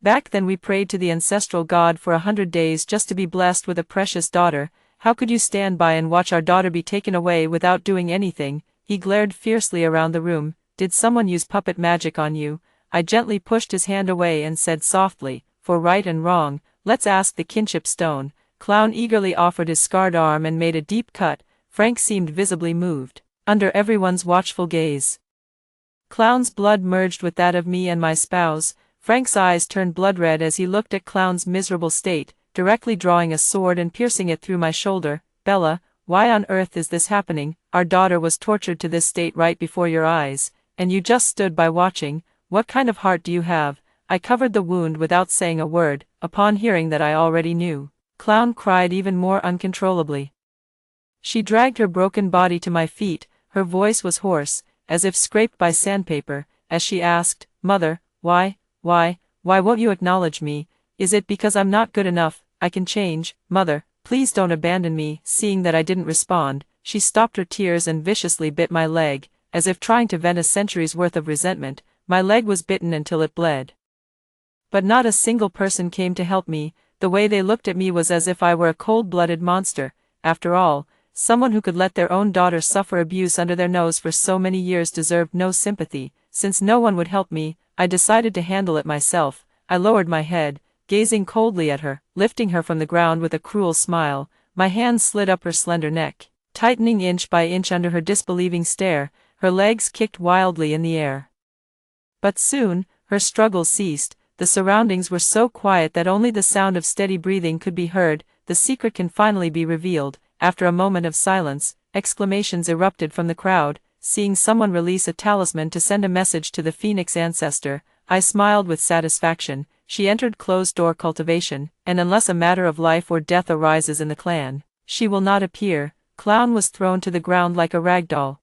Back then we prayed to the ancestral god for 100 days just to be blessed with a precious daughter. How could you stand by and watch our daughter be taken away without doing anything? He glared fiercely around the room. "Did someone use puppet magic on you?" I gently pushed his hand away and said softly, "For right and wrong, let's ask the kinship stone." Clown eagerly offered his scarred arm and made a deep cut. Frank seemed visibly moved, under everyone's watchful gaze. Clown's blood merged with that of me and my spouse. Frank's eyes turned blood-red as he looked at Clown's miserable state, directly drawing a sword and piercing it through my shoulder. "Bella, why on earth is this happening? Our daughter was tortured to this state right before your eyes, and you just stood by watching. What kind of heart do you have?" I covered the wound without saying a word. Upon hearing that I already knew, Clown cried even more uncontrollably. She dragged her broken body to my feet. Her voice was hoarse, as if scraped by sandpaper, as she asked, "Mother, why won't you acknowledge me? Is it because I'm not good enough? I can change. Mother, please don't abandon me." Seeing that I didn't respond, she stopped her tears and viciously bit my leg, as if trying to vent a century's worth of resentment. My leg was bitten until it bled. But not a single person came to help me. The way they looked at me was as if I were a cold-blooded monster. After all, someone who could let their own daughter suffer abuse under their nose for so many years deserved no sympathy. Since no one would help me, I decided to handle it myself. I lowered my head, gazing coldly at her, lifting her from the ground with a cruel smile. My hand slid up her slender neck, tightening inch by inch under her disbelieving stare. Her legs kicked wildly in the air. But soon, her struggles ceased. The surroundings were so quiet that only the sound of steady breathing could be heard. The secret can finally be revealed. After a moment of silence, exclamations erupted from the crowd. Seeing someone release a talisman to send a message to the Phoenix ancestor, I smiled with satisfaction. She entered closed-door cultivation, and unless a matter of life or death arises in the clan, she will not appear. Clown was thrown to the ground like a rag doll.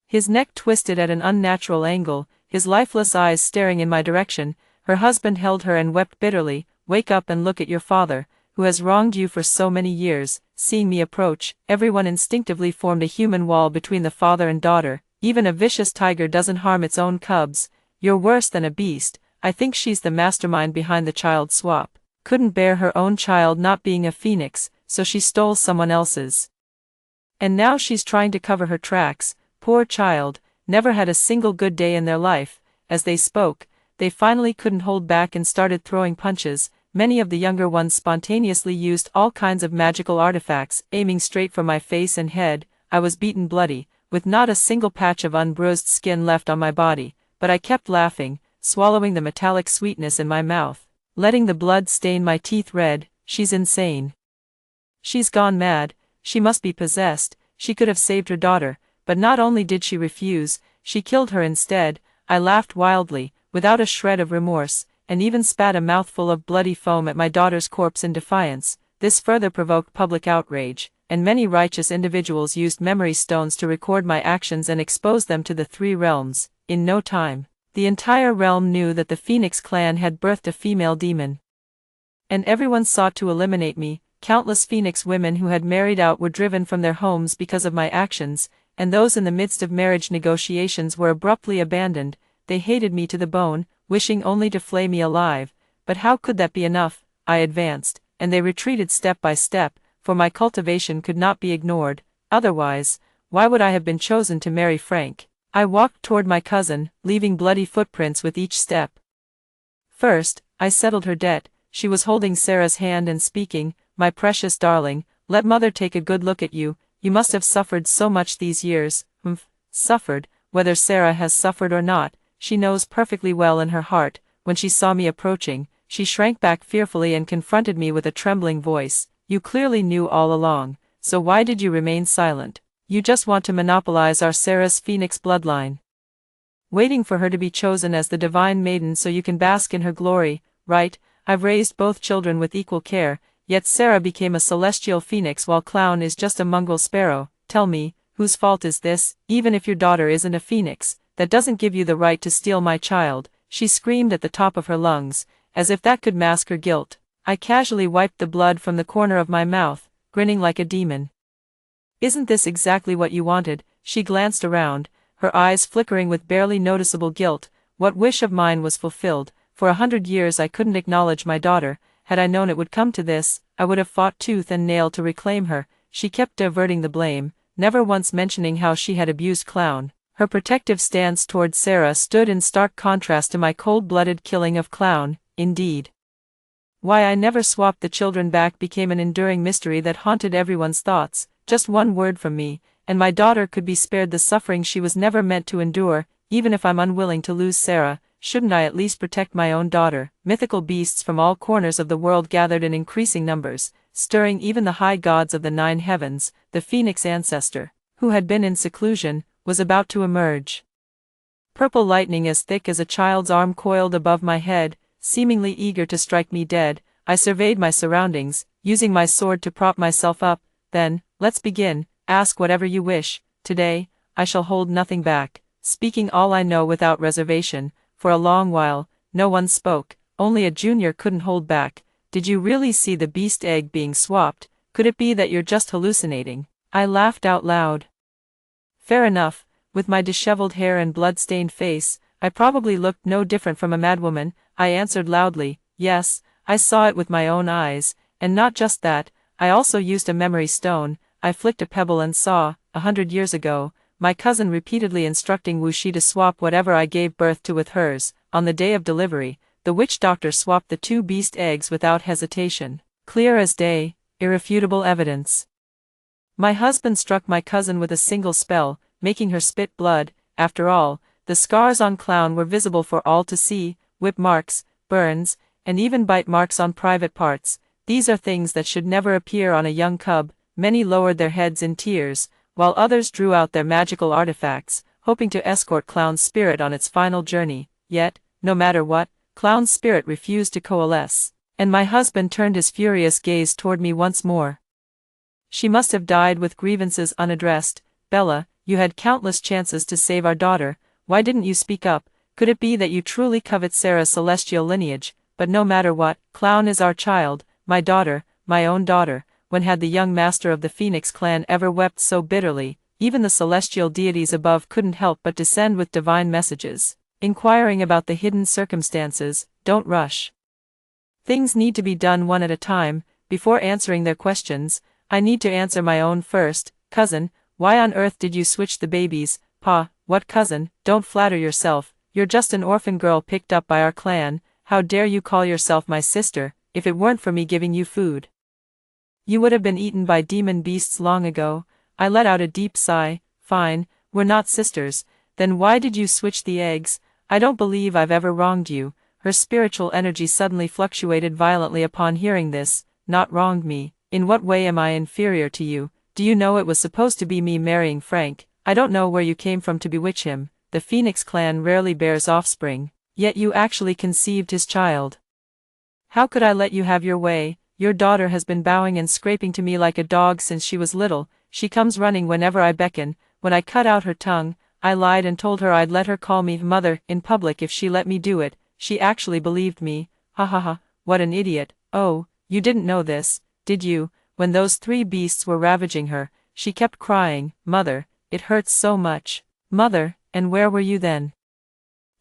His neck twisted at an unnatural angle, his lifeless eyes staring in my direction. Her husband held her and wept bitterly. "Wake up and look at your father, who has wronged you for so many years." Seeing me approach, everyone instinctively formed a human wall between the father and daughter. Even a vicious tiger doesn't harm its own cubs. You're worse than a beast. I think she's the mastermind behind the child swap. Couldn't bear her own child not being a phoenix, so she stole someone else's. And now she's trying to cover her tracks. Poor child, never had a single good day in their life. As they spoke, they finally couldn't hold back and started throwing punches. Many of the younger ones spontaneously used all kinds of magical artifacts, aiming straight for my face and head. I was beaten bloody, with not a single patch of unbruised skin left on my body, but I kept laughing, swallowing the metallic sweetness in my mouth, letting the blood stain my teeth red. She's insane. She's gone mad. She must be possessed. She could have saved her daughter, but not only did she refuse, she killed her instead. I laughed wildly, without a shred of remorse, and even spat a mouthful of bloody foam at my daughter's corpse in defiance. This further provoked public outrage, and many righteous individuals used memory stones to record my actions and expose them to the three realms. In no time, the entire realm knew that the Phoenix clan had birthed a female demon. And everyone sought to eliminate me. Countless Phoenix women who had married out were driven from their homes because of my actions, and those in the midst of marriage negotiations were abruptly abandoned. They hated me to the bone, wishing only to flay me alive. But how could that be enough? I advanced, and they retreated step by step, for my cultivation could not be ignored. Otherwise, why would I have been chosen to marry Frank? I walked toward my cousin, leaving bloody footprints with each step. First, I settled her debt. She was holding Sarah's hand and speaking, "My precious darling, let mother take a good look at you. You must have suffered so much these years." Suffered, whether Sarah has suffered or not, she knows perfectly well in her heart. When she saw me approaching, she shrank back fearfully and confronted me with a trembling voice. "You clearly knew all along, so why did you remain silent? You just want to monopolize our Sarah's Phoenix bloodline. Waiting for her to be chosen as the divine maiden so you can bask in her glory, right? I've raised both children with equal care, yet Sarah became a celestial phoenix while Clown is just a mongrel sparrow. Tell me, whose fault is this? Even if your daughter isn't a phoenix, that doesn't give you the right to steal my child," she screamed at the top of her lungs, as if that could mask her guilt. I casually wiped the blood from the corner of my mouth, grinning like a demon. "Isn't this exactly what you wanted?" She glanced around, her eyes flickering with barely noticeable guilt. What wish of mine was fulfilled? For 100 years I couldn't acknowledge my daughter. Had I known it would come to this, I would have fought tooth and nail to reclaim her. She kept diverting the blame, never once mentioning how she had abused Clown. Her protective stance toward Sarah stood in stark contrast to my cold-blooded killing of Clown. Indeed, why I never swapped the children back became an enduring mystery that haunted everyone's thoughts. Just one word from me, and my daughter could be spared the suffering she was never meant to endure. Even if I'm unwilling to lose Sarah, shouldn't I at least protect my own daughter? Mythical beasts from all corners of the world gathered in increasing numbers, stirring even the high gods of the 9 heavens. The Phoenix ancestor, who had been in seclusion, was about to emerge. Purple lightning as thick as a child's arm coiled above my head, seemingly eager to strike me dead. I surveyed my surroundings, using my sword to prop myself up. "Then, let's begin. Ask whatever you wish. Today, I shall hold nothing back," speaking all I know without reservation. For a long while, no one spoke. Only a junior couldn't hold back. "Did you really see the beast egg being swapped? Could it be that you're just hallucinating?" I laughed out loud. Fair enough. With my disheveled hair and blood-stained face, I probably looked no different from a madwoman. I answered loudly, "Yes, I saw it with my own eyes, and not just that, I also used a memory stone." I flicked a pebble and saw, 100 years ago, my cousin repeatedly instructing Wuxi to swap whatever I gave birth to with hers. On the day of delivery, the witch doctor swapped the 2 beast eggs without hesitation. Clear as day, irrefutable evidence. My husband struck my cousin with a single spell, making her spit blood. After all, The scars on Clown were visible for all to see, whip marks, burns, and even bite marks on private parts. These are things that should never appear on a young cub. Many lowered their heads in tears, while others drew out their magical artifacts, hoping to escort Clown's spirit on its final journey. Yet, no matter what, Clown's spirit refused to coalesce, and my husband turned his furious gaze toward me once more. She must have died with grievances unaddressed. Bella, you had countless chances to save our daughter. Why didn't you speak up? Could it be that you truly covet Sarah's celestial lineage? But no matter what, Clown is our child, my daughter, my own daughter. When had the young master of the Phoenix clan ever wept so bitterly? Even the celestial deities above couldn't help but descend with divine messages, inquiring about the hidden circumstances. Don't rush. Things need to be done one at a time. Before answering their questions, I need to answer my own first. Cousin, why on earth did you switch the babies? Pa, what cousin? Don't flatter yourself. You're just an orphan girl picked up by our clan. How dare you call yourself my sister? If it weren't for me giving you food, you would have been eaten by demon beasts long ago. I let out a deep sigh. Fine, we're not sisters. Then why did you switch the eggs? I don't believe I've ever wronged you. Her spiritual energy suddenly fluctuated violently upon hearing this. Not wronged me? In what way am I inferior to you? Do you know it was supposed to be me marrying Frank? I don't know where you came from to bewitch him. The Phoenix clan rarely bears offspring, yet you actually conceived his child. How could I let you have your way? Your daughter has been bowing and scraping to me like a dog since she was little. She comes running whenever I beckon. When I cut out her tongue, I lied and told her I'd let her call me mother in public if she let me do it. She actually believed me. Ha ha ha, what an idiot. Oh, you didn't know this, did you? When those three beasts were ravaging her, she kept crying, Mother, it hurts so much. Mother, and where were you then?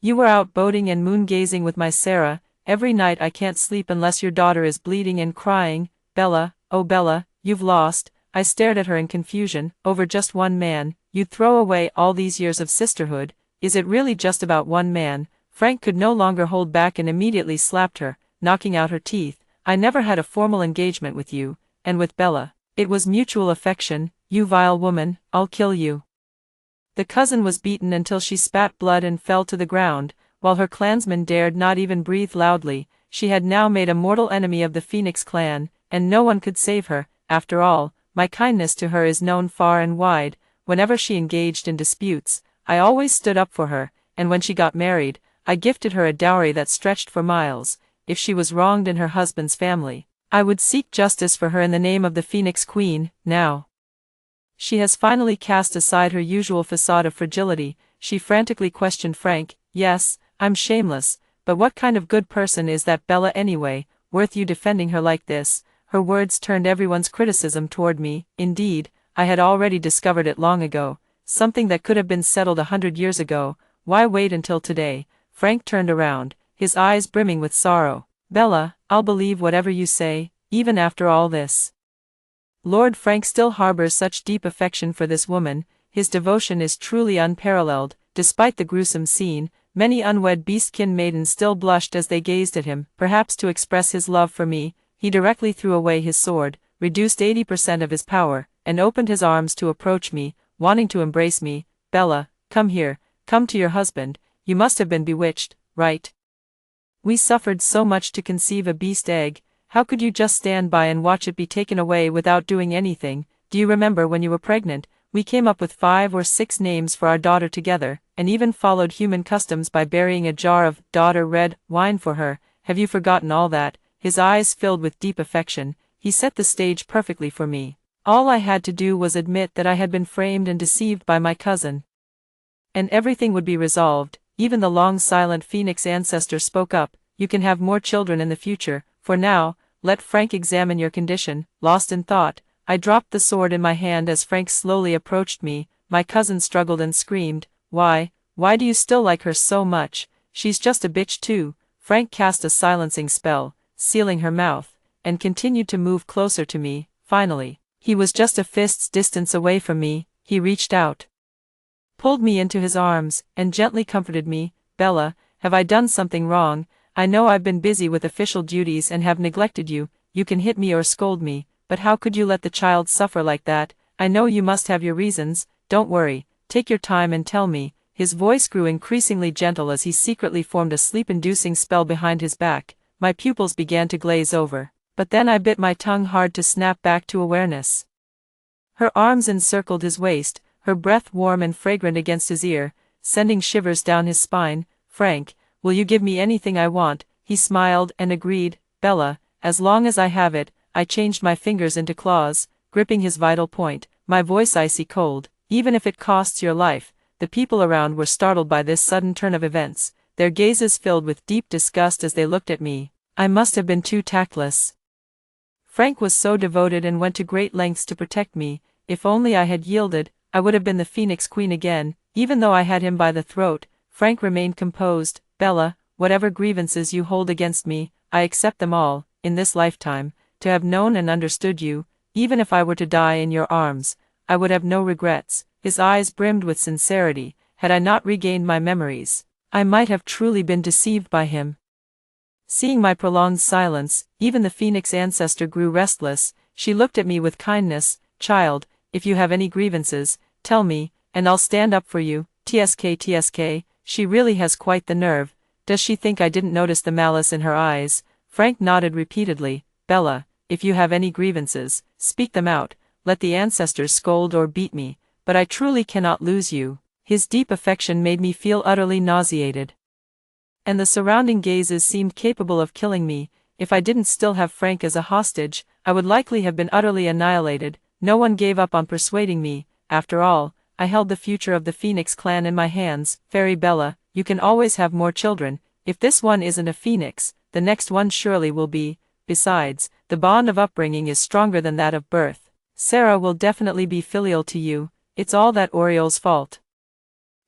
You were out boating and moon-gazing with my Sarah. Every night I can't sleep unless your daughter is bleeding and crying. Bella, oh Bella, you've lost. I stared at her in confusion. Over just one man, you'd throw away all these years of sisterhood. Is it really just about one man? Frank could no longer hold back and immediately slapped her, knocking out her teeth. I never had a formal engagement with you, and with Bella. It was mutual affection. You vile woman, I'll kill you. The cousin was beaten until she spat blood and fell to the ground, while her clansmen dared not even breathe loudly. She had now made a mortal enemy of the Phoenix clan, and no one could save her. After all, my kindness to her is known far and wide. Whenever she engaged in disputes, I always stood up for her, and when she got married, I gifted her a dowry that stretched for miles. If she was wronged in her husband's family, I would seek justice for her in the name of the Phoenix Queen. Now she has finally cast aside her usual facade of fragility. She frantically questioned Frank. Yes, I'm shameless, but what kind of good person is that Bella anyway, worth you defending her like this? Her words turned everyone's criticism toward me. Indeed, I had already discovered it long ago, something that could have been settled 100 years ago. Why wait until today? Frank turned around, his eyes brimming with sorrow. Bella, I'll believe whatever you say, even after all this. Lord Frank still harbors such deep affection for this woman. His devotion is truly unparalleled. Despite the gruesome scene, many unwed beastkin maidens still blushed as they gazed at him. Perhaps to express his love for me, he directly threw away his sword, reduced 80% of his power, and opened his arms to approach me, wanting to embrace me. Bella, come here, come to your husband. You must have been bewitched, right? We suffered so much to conceive a beast egg. How could you just stand by and watch it be taken away without doing anything? Do you remember when you were pregnant? We came up with 5 or 6 names for our daughter together, and even followed human customs by burying a jar of daughter red wine for her. Have you forgotten all that? His eyes filled with deep affection. He set the stage perfectly for me. All I had to do was admit that I had been framed and deceived by my cousin, and everything would be resolved. Even the long silent Phoenix ancestor spoke up. You can have more children in the future. For now, let Frank examine your condition. Lost in thought, I dropped the sword in my hand as Frank slowly approached me. My cousin struggled and screamed. Why do you still like her so much? She's just a bitch too. Frank cast a silencing spell, sealing her mouth, and continued to move closer to me. Finally, he was just a fist's distance away from me. He reached out, pulled me into his arms, and gently comforted me. Bella, have I done something wrong? I know I've been busy with official duties and have neglected you. You can hit me or scold me, but how could you let the child suffer like that? I know you must have your reasons. Don't worry, take your time and tell me. His voice grew increasingly gentle as he secretly formed a sleep-inducing spell behind his back. My pupils began to glaze over. But then I bit my tongue hard to snap back to awareness. Her arms encircled his waist, her breath warm and fragrant against his ear, sending shivers down his spine. "Frank, will you give me anything I want?" He smiled and agreed. "Bella, as long as I have it." I changed my fingers into claws, gripping his vital point, my voice icy cold. "Even if it costs your life." The people around were startled by this sudden turn of events, their gazes filled with deep disgust as they looked at me. I must have been too tactless. Frank was so devoted and went to great lengths to protect me. If only I had yielded, I would have been the Phoenix Queen again. Even though I had him by the throat, Frank remained composed. "Bella, whatever grievances you hold against me, I accept them all. In this lifetime, to have known and understood you, even if I were to die in your arms, I would have no regrets." His eyes brimmed with sincerity. Had I not regained my memories, I might have truly been deceived by him. Seeing my prolonged silence, even the Phoenix ancestor grew restless. She looked at me with kindness. "Child, if you have any grievances, tell me, and I'll stand up for you." TSK, she really has quite the nerve. Does she think I didn't notice the malice in her eyes? Frank nodded repeatedly. "Bella, if you have any grievances, speak them out. Let the ancestors scold or beat me, but I truly cannot lose you." His deep affection made me feel utterly nauseated. And the surrounding gazes seemed capable of killing me. If I didn't still have Frank as a hostage, I would likely have been utterly annihilated. No one gave up on persuading me. After all, I held the future of the Phoenix clan in my hands. "Fairy Bella, you can always have more children. If this one isn't a phoenix, the next one surely will be. Besides, the bond of upbringing is stronger than that of birth. Sarah will definitely be filial to you. It's all that Oriol's fault."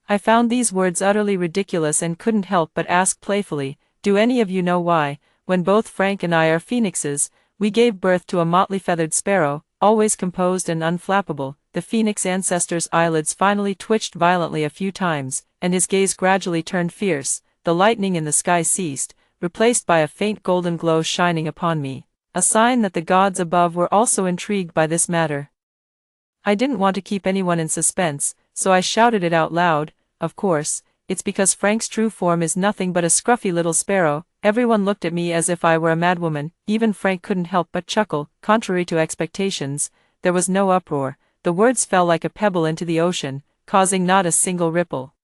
I found these words utterly ridiculous and couldn't help but ask playfully, "Do any of you know why, when both Frank and I are phoenixes, we gave birth to a motley feathered sparrow, always composed and unflappable?" The Phoenix ancestor's eyelids finally twitched violently a few times, and his gaze gradually turned fierce. The lightning in the sky ceased, replaced by a faint golden glow shining upon me, a sign that the gods above were also intrigued by this matter. I didn't want to keep anyone in suspense, so I shouted it out loud. "Of course, it's because Frank's true form is nothing but a scruffy little sparrow." Everyone looked at me as if I were a madwoman. Even Frank couldn't help but chuckle. Contrary to expectations, there was no uproar. The words fell like a pebble into the ocean, causing not a single ripple.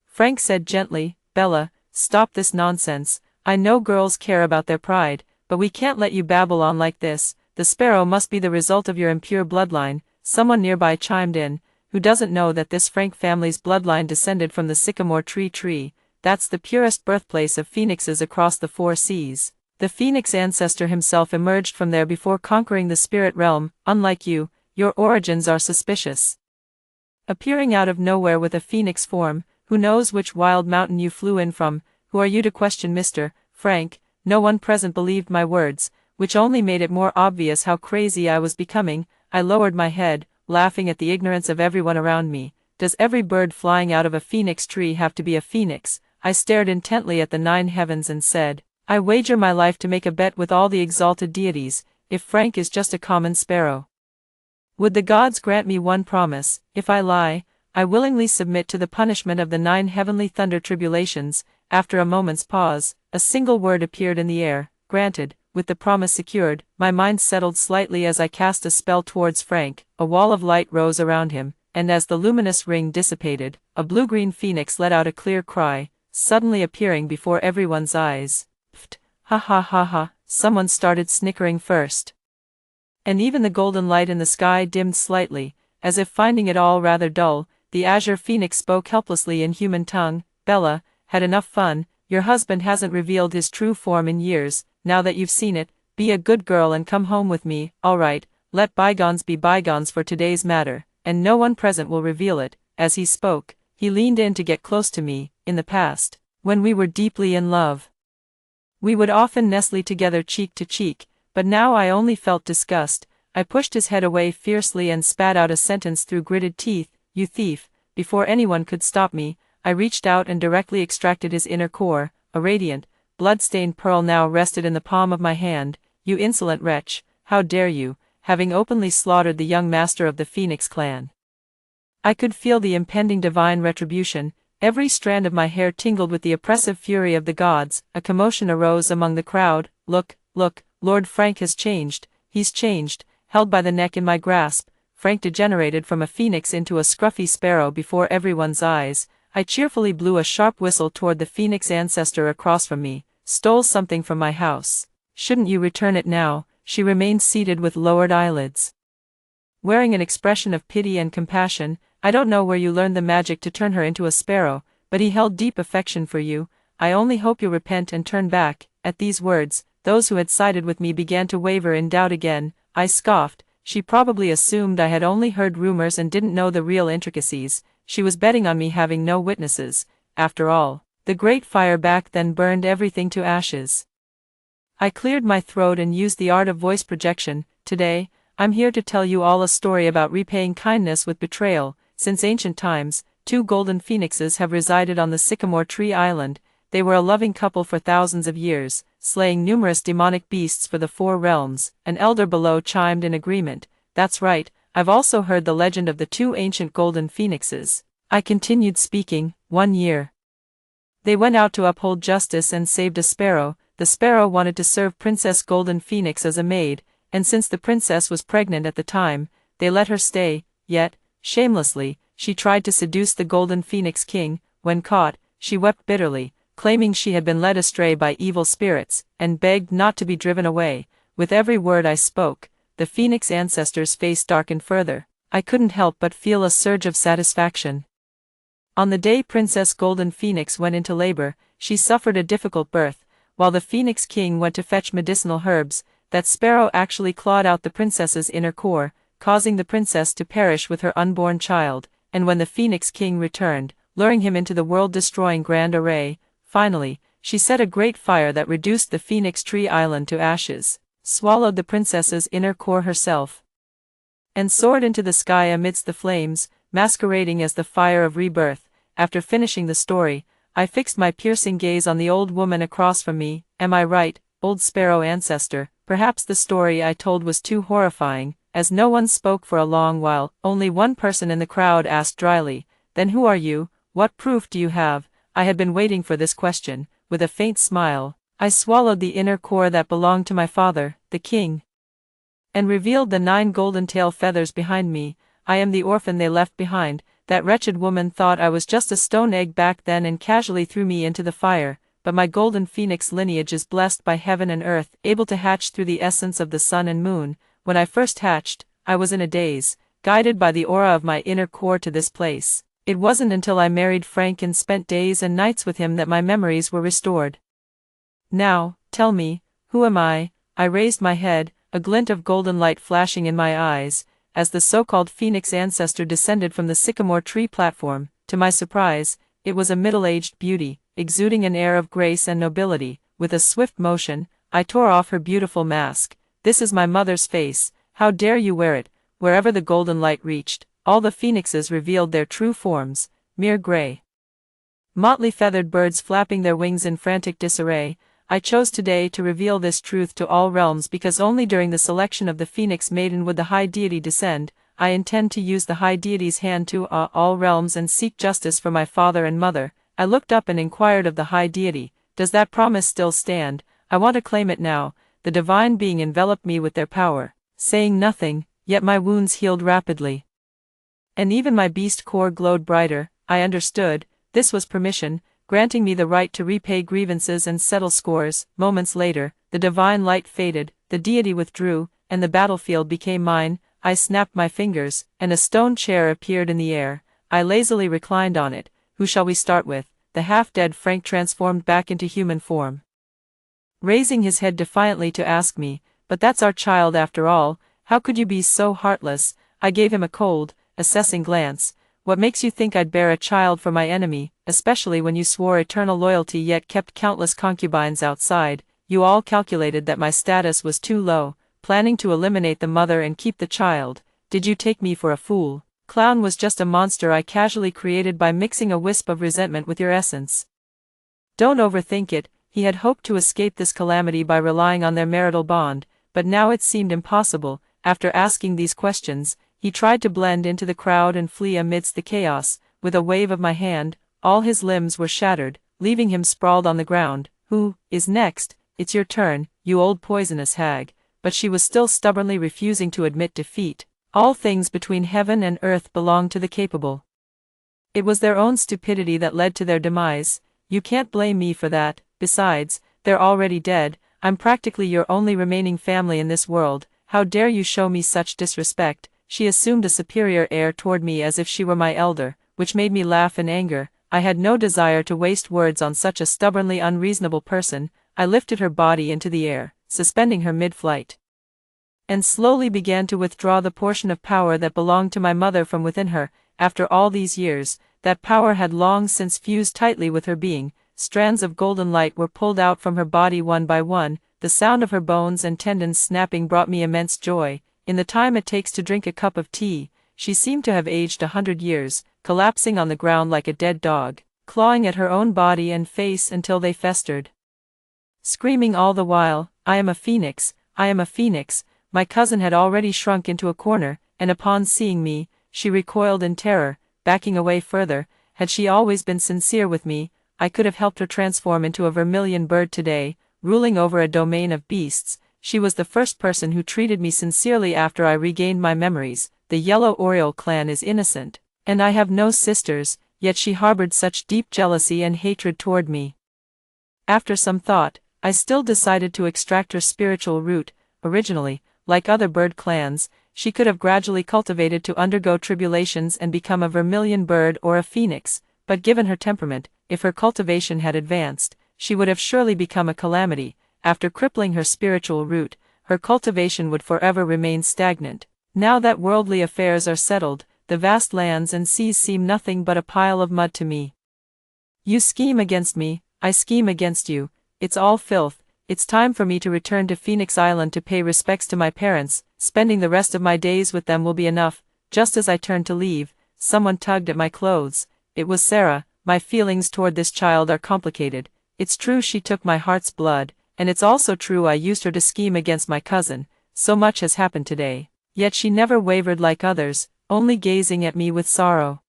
Frank said gently, "Bella, stop this nonsense. I know girls care about their pride, but we can't let you babble on like this. The sparrow must be the result of your impure bloodline." Someone nearby chimed in. "Who doesn't know that this Frank family's bloodline descended from the sycamore tree? That's the purest birthplace of phoenixes across the 4 seas. The Phoenix ancestor himself emerged from there before conquering the spirit realm. Unlike you, your origins are suspicious. Appearing out of nowhere with a phoenix form, who knows which wild mountain you flew in from? Who are you to question Mr. Frank?" No one present believed my words, which only made it more obvious how crazy I was becoming. I lowered my head, laughing at the ignorance of everyone around me. Does every bird flying out of a phoenix tree have to be a phoenix? I stared intently at the 9 heavens and said, "I wager my life to make a bet with all the exalted deities, if Frank is just a common sparrow. Would the gods grant me one promise? If I lie, I willingly submit to the punishment of the 9 heavenly thunder tribulations." After a moment's pause, a single word appeared in the air. "Granted." With the promise secured, my mind settled slightly as I cast a spell towards Frank. A wall of light rose around him, and as the luminous ring dissipated, a blue-green phoenix let out a clear cry, suddenly appearing before everyone's eyes. "Pfft, ha ha ha ha," someone started snickering first. And even the golden light in the sky dimmed slightly, as if finding it all rather dull. The azure phoenix spoke helplessly in human tongue. "Bella, had enough fun. Your husband hasn't revealed his true form in years. Now that you've seen it, be a good girl and come home with me." "All right, let bygones be bygones for today's matter, and no one present will reveal it." As he spoke, he leaned in to get close to me. "In the past, when we were deeply in love, we would often nestle together cheek to cheek, but now I only felt disgust." I pushed his head away fiercely and spat out a sentence through gritted teeth. "You thief." Before anyone could stop me, I reached out and directly extracted his inner core. A radiant, blood-stained pearl now rested in the palm of my hand. "You insolent wretch, how dare you, having openly slaughtered the young master of the Phoenix clan?" I could feel the impending divine retribution. Every strand of my hair tingled with the oppressive fury of the gods. A commotion arose among the crowd. Look, look, Lord Frank has changed, he's changed. Held by the neck in my grasp, Frank degenerated from a phoenix into a scruffy sparrow before everyone's eyes. I cheerfully blew a sharp whistle toward the phoenix ancestor across from me. Stole something from my house. Shouldn't you return it now? She remained seated with lowered eyelids, wearing an expression of pity and compassion. I don't know where you learned the magic to turn her into a sparrow, but he held deep affection for you. I only hope you'll repent and turn back. At these words, those who had sided with me began to waver in doubt again. I scoffed. She probably assumed I had only heard rumors and didn't know the real intricacies. She was betting on me having no witnesses. After all, the great fire back then burned everything to ashes. I cleared my throat and used the art of voice projection. Today, I'm here to tell you all a story about repaying kindness with betrayal. Since ancient times, 2 golden phoenixes have resided on the Sycamore Tree Island. They were a loving couple for thousands of years, slaying numerous demonic beasts for the 4 realms. An elder below chimed in agreement. That's right, I've also heard the legend of the 2 ancient golden phoenixes. I continued speaking. One year, they went out to uphold justice and saved a sparrow. The sparrow wanted to serve Princess Golden Phoenix as a maid, and since the princess was pregnant at the time, they let her stay. Yet, shamelessly, she tried to seduce the Golden Phoenix King. When caught, she wept bitterly, claiming she had been led astray by evil spirits, and begged not to be driven away. With every word I spoke, the Phoenix ancestor's face darkened further. I couldn't help but feel a surge of satisfaction. On the day Princess Golden Phoenix went into labor, she suffered a difficult birth. While the Phoenix King went to fetch medicinal herbs, that sparrow actually clawed out the princess's inner core, causing the princess to perish with her unborn child. And when the Phoenix King returned, luring him into the world-destroying Grand Array, finally, she set a great fire that reduced the Phoenix Tree Island to ashes, swallowed the princess's inner core herself, and soared into the sky amidst the flames, masquerading as the fire of rebirth. After finishing the story, I fixed my piercing gaze on the old woman across from me. Am I right, old sparrow ancestor? Perhaps the story I told was too horrifying. As no one spoke for a long while, only one person in the crowd asked dryly, "Then who are you? What proof do you have?" I had been waiting for this question. With a faint smile, I swallowed the inner core that belonged to my father, the king, and revealed the 9 golden tail feathers behind me. I am the orphan they left behind. That wretched woman thought I was just a stone egg back then and casually threw me into the fire, but my golden phoenix lineage is blessed by heaven and earth, able to hatch through the essence of the sun and moon. When I first hatched, I was in a daze, guided by the aura of my inner core to this place. It wasn't until I married Frank and spent days and nights with him that my memories were restored. Now, tell me, who am I? I raised my head, a glint of golden light flashing in my eyes, as the so-called Phoenix ancestor descended from the sycamore tree platform. To my surprise, it was a middle-aged beauty, exuding an air of grace and nobility. With a swift motion, I tore off her beautiful mask. "This is my mother's face. How dare you wear it?" Wherever the golden light reached, all the phoenixes revealed their true forms, mere gray, motley feathered birds flapping their wings in frantic disarray. I chose today to reveal this truth to all realms because only during the selection of the Phoenix Maiden would the High Deity descend. I intend to use the High Deity's hand to all realms and seek justice for my father and mother. I looked up and inquired of the High Deity, "Does that promise still stand? I want to claim it now." The divine being enveloped me with their power, saying nothing, yet my wounds healed rapidly, and even my beast core glowed brighter. I understood. This was permission, granting me the right to repay grievances and settle scores. Moments later, the divine light faded, the deity withdrew, and the battlefield became mine. I snapped my fingers, and a stone chair appeared in the air. I lazily reclined on it. Who shall we start with? The half-dead Frank transformed back into human form, raising his head defiantly to ask me, "But that's our child after all. How could you be so heartless?" I gave him a cold, assessing glance. "What makes you think I'd bear a child for my enemy, especially when you swore eternal loyalty yet kept countless concubines outside? You all calculated that my status was too low, planning to eliminate the mother and keep the child. Did you take me for a fool? Clown was just a monster I casually created by mixing a wisp of resentment with your essence. Don't overthink it." He had hoped to escape this calamity by relying on their marital bond, but now it seemed impossible. After asking these questions, he tried to blend into the crowd and flee amidst the chaos. With a wave of my hand, all his limbs were shattered, leaving him sprawled on the ground. Who is next? It's your turn, you old poisonous hag. But she was still stubbornly refusing to admit defeat. All things between heaven and earth belong to the capable. It was their own stupidity that led to their demise. You can't blame me for that. Besides, they're already dead. I'm practically your only remaining family in this world. How dare you show me such disrespect? She assumed a superior air toward me as if she were my elder, which made me laugh in anger. I had no desire to waste words on such a stubbornly unreasonable person. I lifted her body into the air, suspending her mid-flight, and slowly began to withdraw the portion of power that belonged to my mother from within her. After all these years, that power had long since fused tightly with her being. Strands of golden light were pulled out from her body one by one. The sound of her bones and tendons snapping brought me immense joy. In the time it takes to drink a cup of tea, she seemed to have aged 100 years, collapsing on the ground like a dead dog, clawing at her own body and face until they festered, screaming all the while, "I am a phoenix, I am a phoenix." My cousin had already shrunk into a corner, and upon seeing me, she recoiled in terror, backing away further. Had she always been sincere with me, I could have helped her transform into a vermilion bird today, ruling over a domain of beasts. She was the first person who treated me sincerely after I regained my memories. The Yellow Oriole clan is innocent, and I have no sisters, yet she harbored such deep jealousy and hatred toward me. After some thought, I still decided to extract her spiritual root. Originally, like other bird clans, she could have gradually cultivated to undergo tribulations and become a vermilion bird or a phoenix, but given her temperament, if her cultivation had advanced, she would have surely become a calamity. After crippling her spiritual root, her cultivation would forever remain stagnant. Now that worldly affairs are settled, the vast lands and seas seem nothing but a pile of mud to me. You scheme against me, I scheme against you. It's all filth. It's time for me to return to Phoenix Island to pay respects to my parents. Spending the rest of my days with them will be enough. Just as I turned to leave, someone tugged at my clothes. It was Sarah. My feelings toward this child are complicated. It's true she took my heart's blood, and it's also true I used her to scheme against my cousin. So much has happened today. Yet she never wavered like others, only gazing at me with sorrow.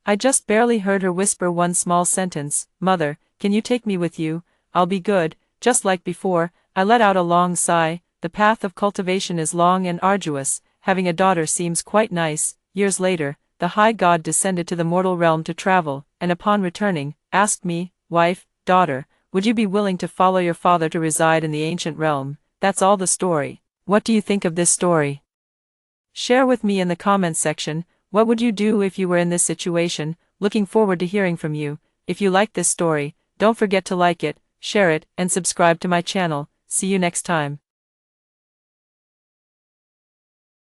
I just barely heard her whisper one small sentence, "Mother, can you take me with you? I'll be good." Just like before, I let out a long sigh. The path of cultivation is long and arduous. Having a daughter seems quite nice. Years later, the high god descended to the mortal realm to travel, and upon returning, asked me, "Wife, daughter, would you be willing to follow your father to reside in the ancient realm?" That's all the story. What do you think of this story? Share with me in the comments section. What would you do if you were in this situation? Looking forward to hearing from you. If you like this story, don't forget to like it, share it, and subscribe to my channel. See you next time.